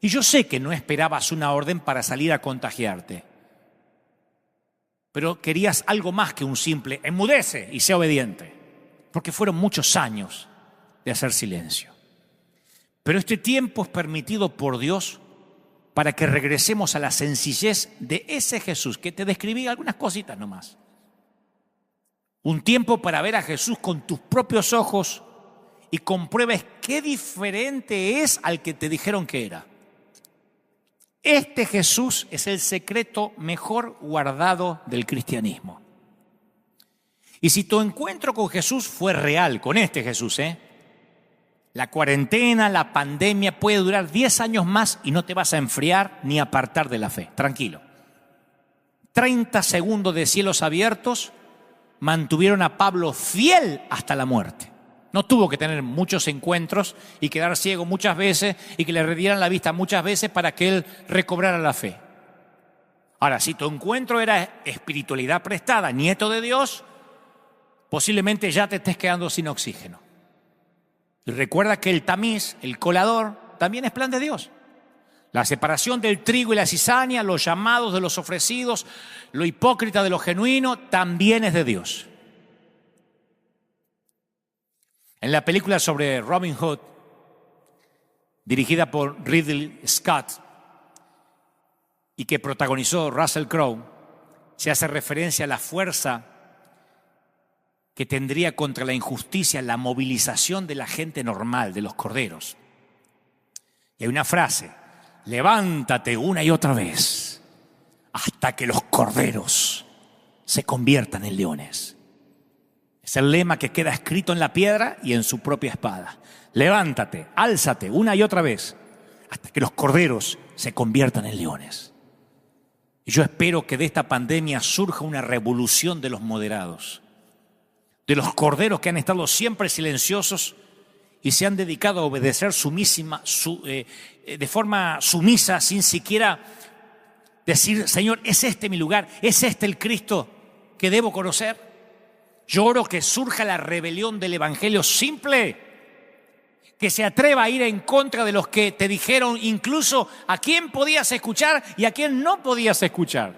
Y yo sé que no esperabas una orden para salir a contagiarte, pero querías algo más que un simple enmudece y sea obediente, porque fueron muchos años de hacer silencio. Pero este tiempo es permitido por Dios para que regresemos a la sencillez de ese Jesús que te describí algunas cositas nomás. Un tiempo para ver a Jesús con tus propios ojos y compruebes qué diferente es al que te dijeron que era. Este Jesús es el secreto mejor guardado del cristianismo. Y si tu encuentro con Jesús fue real, con este Jesús, la cuarentena, la pandemia puede durar 10 años más y no te vas a enfriar ni apartar de la fe. Tranquilo. 30 segundos de cielos abiertos mantuvieron a Pablo fiel hasta la muerte. No tuvo que tener muchos encuentros y quedar ciego muchas veces y que le redieran la vista muchas veces para que él recobrara la fe. Ahora, si tu encuentro era espiritualidad prestada, nieto de Dios, posiblemente ya te estés quedando sin oxígeno. Y recuerda que el tamiz, el colador, también es plan de Dios. La separación del trigo y la cizaña, los llamados de los ofrecidos, lo hipócrita de lo genuino, también es de Dios. En la película sobre Robin Hood, dirigida por Ridley Scott y que protagonizó Russell Crowe, se hace referencia a la fuerza que tendría contra la injusticia la movilización de la gente normal, de los corderos. Y hay una frase: levántate una y otra vez hasta que los corderos se conviertan en leones. Es el lema que queda escrito en la piedra y en su propia espada. Levántate, álzate una y otra vez hasta que los corderos se conviertan en leones. Y yo espero que de esta pandemia surja una revolución de los moderados, de los corderos que han estado siempre silenciosos y se han dedicado a obedecer de forma sumisa, sin siquiera decir: Señor, ¿es este mi lugar? ¿Es este el Cristo que debo conocer? Yo oro que surja la rebelión del evangelio simple, que se atreva a ir en contra de los que te dijeron incluso a quién podías escuchar y a quién no podías escuchar.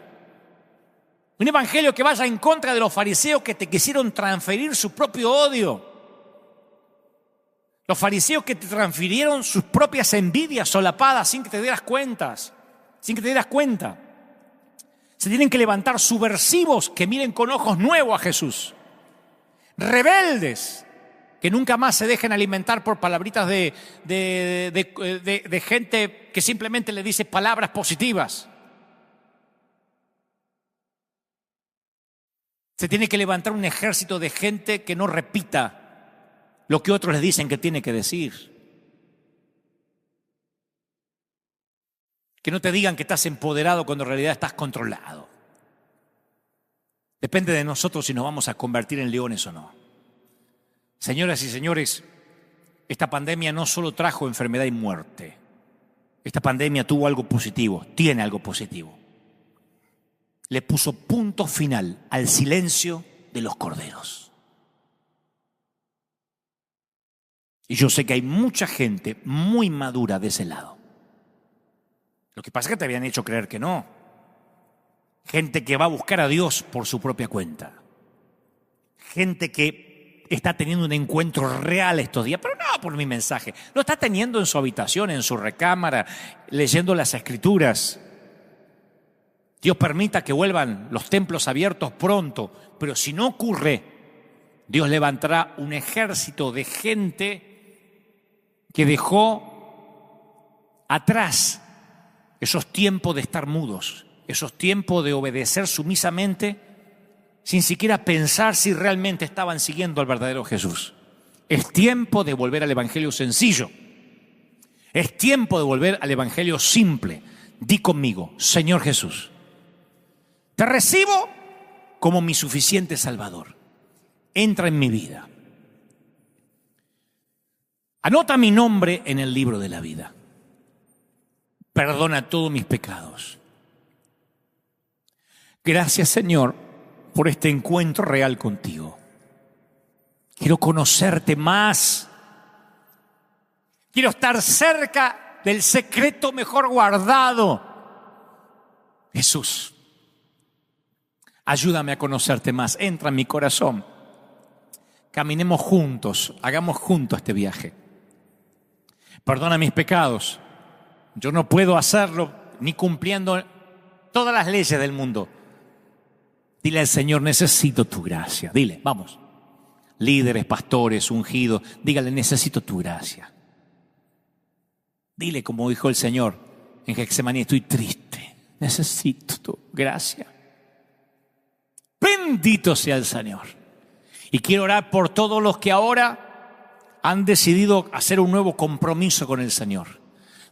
Un evangelio que vaya en contra de los fariseos que te quisieron transferir su propio odio. Los fariseos que te transfirieron sus propias envidias solapadas sin que te dieras cuenta. Se tienen que levantar subversivos que miren con ojos nuevos a Jesús. Rebeldes que nunca más se dejen alimentar por palabritas de gente que simplemente le dice palabras positivas. Se tiene que levantar un ejército de gente que no repita lo que otros les dicen que tiene que decir. Que no te digan que estás empoderado cuando en realidad estás controlado. Depende de nosotros si nos vamos a convertir en leones o no. Señoras y señores, esta pandemia no solo trajo enfermedad y muerte. Esta pandemia tuvo algo positivo, tiene algo positivo. Le puso punto final al silencio de los corderos. Y yo sé que hay mucha gente muy madura de ese lado. Lo que pasa es que te habían hecho creer que no. Gente que va a buscar a Dios por su propia cuenta. Gente que está teniendo un encuentro real estos días, pero no por mi mensaje. Lo está teniendo en su habitación, en su recámara, leyendo las Escrituras. Dios permita que vuelvan los templos abiertos pronto, pero si no ocurre, Dios levantará un ejército de gente que dejó atrás esos tiempos de estar mudos, esos tiempos de obedecer sumisamente sin siquiera pensar si realmente estaban siguiendo al verdadero Jesús. Es tiempo de volver al evangelio sencillo. Es tiempo de volver al evangelio simple. Di conmigo, Señor Jesús, te recibo como mi suficiente Salvador. Entra en mi vida. Anota mi nombre en el libro de la vida. Perdona todos mis pecados. Gracias, Señor, por este encuentro real contigo. Quiero conocerte más. Quiero estar cerca del secreto mejor guardado. Jesús, ayúdame a conocerte más. Entra en mi corazón. Caminemos juntos, hagamos juntos este viaje. Perdona mis pecados. Yo no puedo hacerlo ni cumpliendo todas las leyes del mundo. Dile al Señor, necesito tu gracia. Dile, vamos. Líderes, pastores, ungidos, dígale, necesito tu gracia. Dile, como dijo el Señor en Getsemaní, estoy triste. Necesito tu gracia. Bendito sea el Señor. Y quiero orar por todos los que ahora han decidido hacer un nuevo compromiso con el Señor.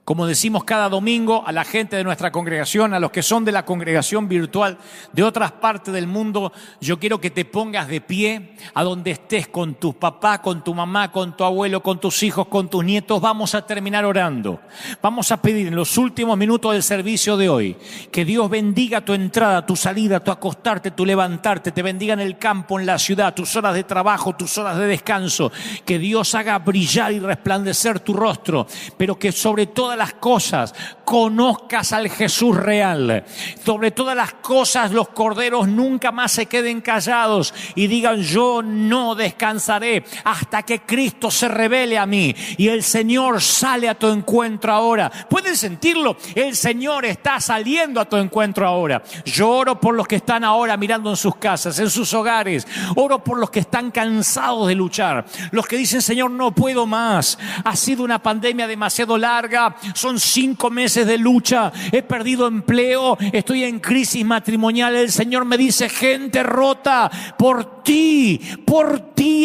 Como decimos cada domingo a la gente de nuestra congregación, a los que son de la congregación virtual de otras partes del mundo, yo quiero que te pongas de pie a donde estés con tu papá, con tu mamá, con tu abuelo, con tus hijos, con tus nietos. Vamos a terminar orando. Vamos a pedir en los últimos minutos del servicio de hoy que Dios bendiga tu entrada, tu salida, tu acostarte, tu levantarte, te bendiga en el campo, en la ciudad, tus horas de trabajo, tus horas de descanso. Que Dios haga brillar y resplandecer tu rostro, pero que sobre todas las cosas conozcas al Jesús real. Sobre todas las cosas los corderos nunca más se queden callados y digan, yo no descansaré hasta que Cristo se revele a mí. Y el Señor sale a tu encuentro ahora. ¿Pueden sentirlo? El Señor está saliendo a tu encuentro ahora. Yo oro por los que están ahora mirando en sus casas, en sus hogares. Oro por los que están cansados de luchar. Los que dicen, Señor, no puedo más. Ha sido una pandemia demasiado larga. Son 5 meses de lucha. He perdido empleo. Estoy en crisis matrimonial. El Señor me dice, gente rota, por ti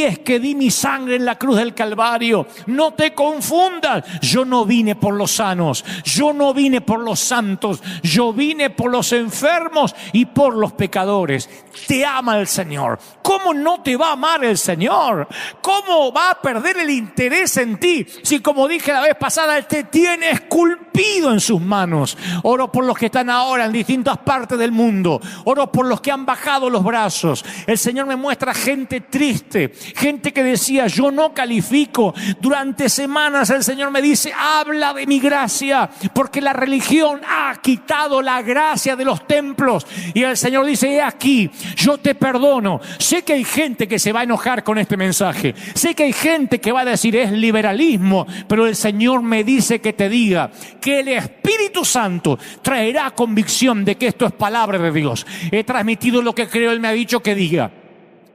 es que di mi sangre en la cruz del Calvario. No te confundas. Yo no vine por los sanos. Yo no vine por los santos. Yo vine por los enfermos y por los pecadores. Te ama el Señor. ¿Cómo no te va a amar el Señor? ¿Cómo va a perder el interés en ti si, como dije la vez pasada, Él te tiene esculpido en sus manos? Oro por los que están ahora en distintas partes del mundo. Oro por los que han bajado los brazos. El Señor me muestra gente triste, gente que decía, yo no califico. Durante semanas el Señor me dice, habla de mi gracia, porque la religión ha quitado la gracia de los templos. Y el Señor dice, he aquí, yo te perdono. Sé que hay gente que se va a enojar con este mensaje. Sé que hay gente que va a decir, es liberalismo, pero el Señor me dice que te diga que el Espíritu Santo traerá convicción de que esto es palabra de Dios. He transmitido lo que creo, Él me ha dicho que diga.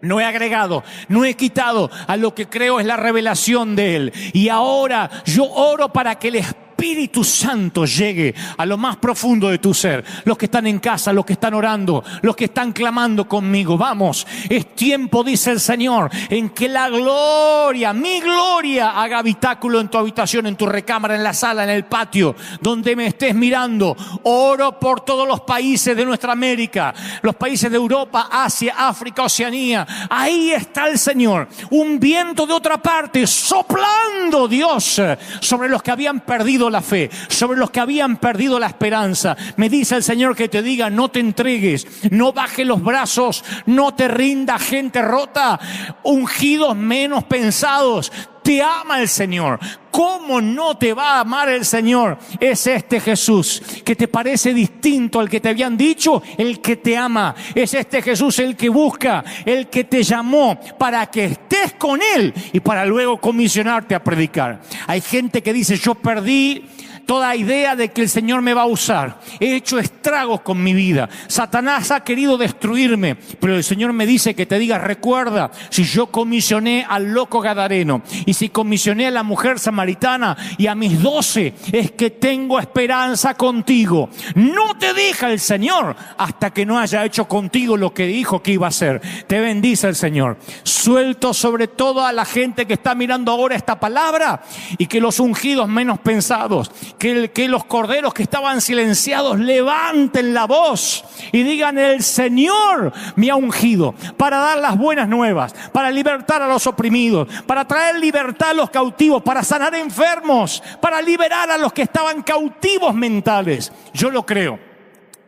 No he agregado, no he quitado. A lo que creo es la revelación de Él. Y ahora yo oro para que el Espíritu Santo llegue a lo más profundo de tu ser. Los que están en casa, los que están orando, los que están clamando conmigo. Vamos, es tiempo, dice el Señor, en que la gloria, mi gloria, haga habitáculo en tu habitación, en tu recámara, en la sala, en el patio, donde me estés mirando. Oro por todos los países de nuestra América, los países de Europa, Asia, África, Oceanía. Ahí está el Señor. Un viento de otra parte soplando, Dios, sobre los que habían perdido la fe, sobre los que habían perdido la esperanza. Me dice el Señor que te diga, no te entregues, no bajes los brazos, no te rindas, gente rota, ungidos menos pensados. Te ama el Señor. ¿Cómo no te va a amar el Señor? Es este Jesús que te parece distinto al que te habían dicho, el que te ama. Es este Jesús el que busca, el que te llamó para que estés con Él y para luego comisionarte a predicar. Hay gente que dice, yo perdí toda idea de que el Señor me va a usar. He hecho estragos con mi vida. Satanás ha querido destruirme, pero el Señor me dice que te diga, recuerda, si yo comisioné al loco gadareno y si comisioné a la mujer samaritana y a mis 12, es que tengo esperanza contigo. No te deja el Señor hasta que no haya hecho contigo lo que dijo que iba a hacer. Te bendice el Señor. Suelto sobre todo a la gente que está mirando ahora esta palabra, y que los ungidos menos pensados, que los corderos que estaban silenciados levanten la voz y digan, el Señor me ha ungido para dar las buenas nuevas, para libertar a los oprimidos, para traer libertad a los cautivos, para sanar enfermos, para liberar a los que estaban cautivos mentales. Yo lo creo.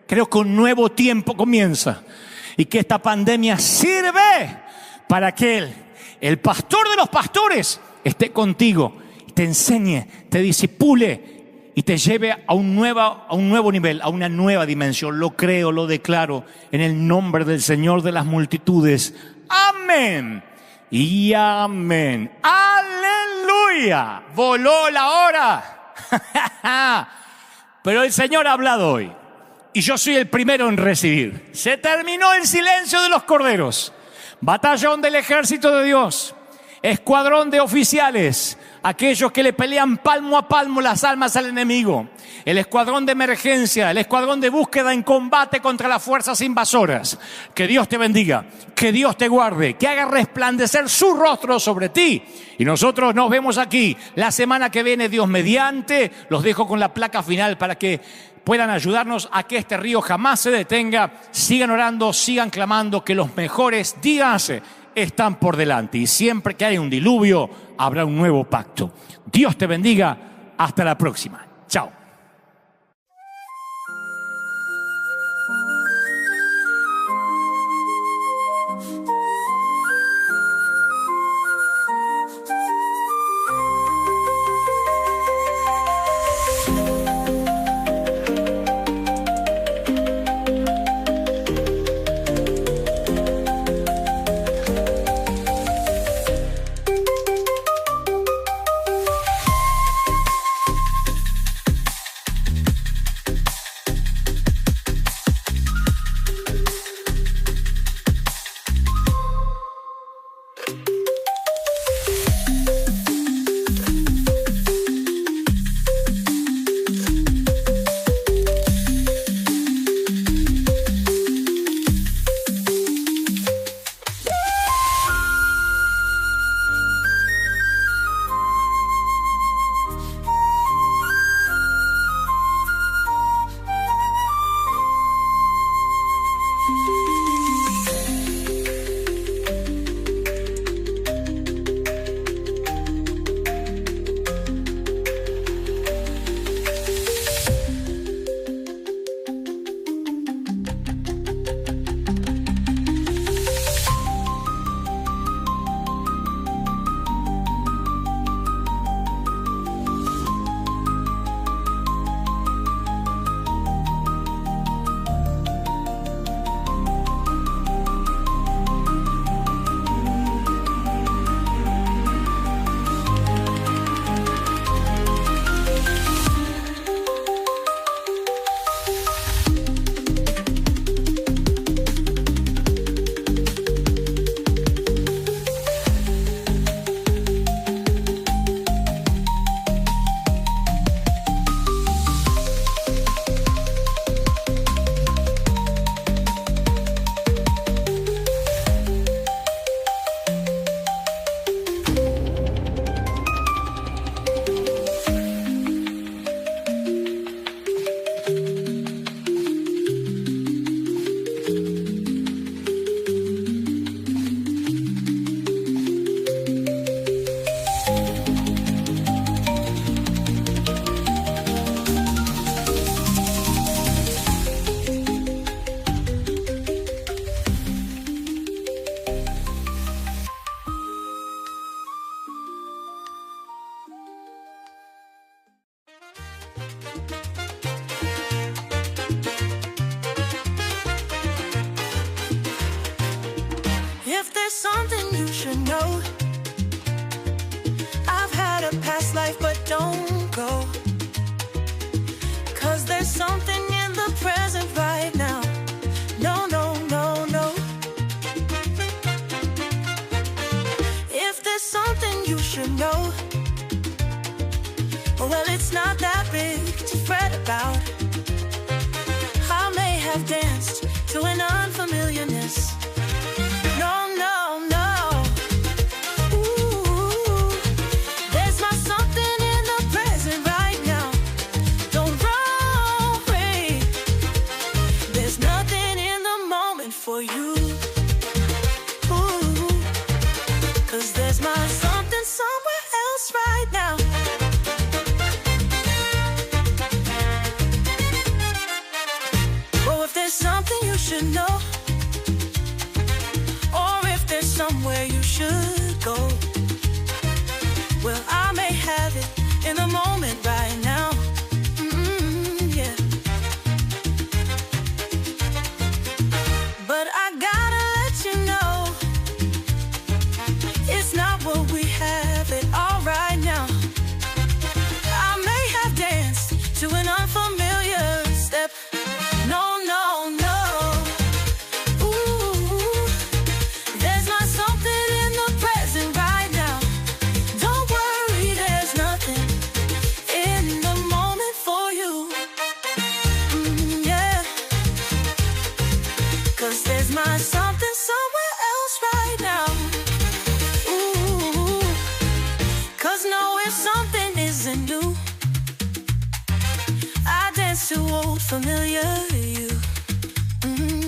Creo que un nuevo tiempo comienza y que esta pandemia sirve para que el pastor de los pastores esté contigo, te enseñe, te disipule y te lleve a un nuevo nivel, a una nueva dimensión. Lo creo, lo declaro en el nombre del Señor de las multitudes. Amén y amén. Aleluya. Voló la hora. Pero el Señor ha hablado hoy y yo soy el primero en recibir. Se terminó el silencio de los corderos. Batallón del ejército de Dios. Escuadrón de oficiales, aquellos que le pelean palmo a palmo las almas al enemigo. El escuadrón de emergencia, el escuadrón de búsqueda en combate contra las fuerzas invasoras. Que Dios te bendiga, que Dios te guarde, que haga resplandecer su rostro sobre ti. Y nosotros nos vemos aquí la semana que viene, Dios mediante. Los dejo con la placa final para que puedan ayudarnos a que este río jamás se detenga. Sigan orando, sigan clamando, que los mejores días están por delante, y siempre que haya un diluvio habrá un nuevo pacto. Dios te bendiga, hasta la próxima. Chao. you should know. I've had a past life, but don't go. 'Cause there's something in the present right now. No, no, no, no. If there's something you should know, well, it's not that big to fret about. I may have danced to an unfamiliarness. No, no, no. Ooh, there's not something in the present right now. Don't worry, there's nothing in the moment for you. Ooh, 'cause there's my something somewhere else right now. Oh, if there's something you should know, or if there's somewhere you should go, well, I may have it in the moment right now. Yeah. But I gotta let you know, it's not what we have it all right now. I may have danced to an unfamiliar step. No, no, no. Ooh, there's not something in the present right now. Don't worry, there's nothing in the moment for you. Yeah. 'Cause there's my something somewhere else right now. Ooh, 'cause no, if something isn't new, I dance to old familiar you.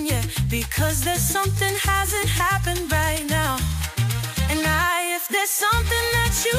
Yeah, because there's something hasn't happened right now. And if there's something that you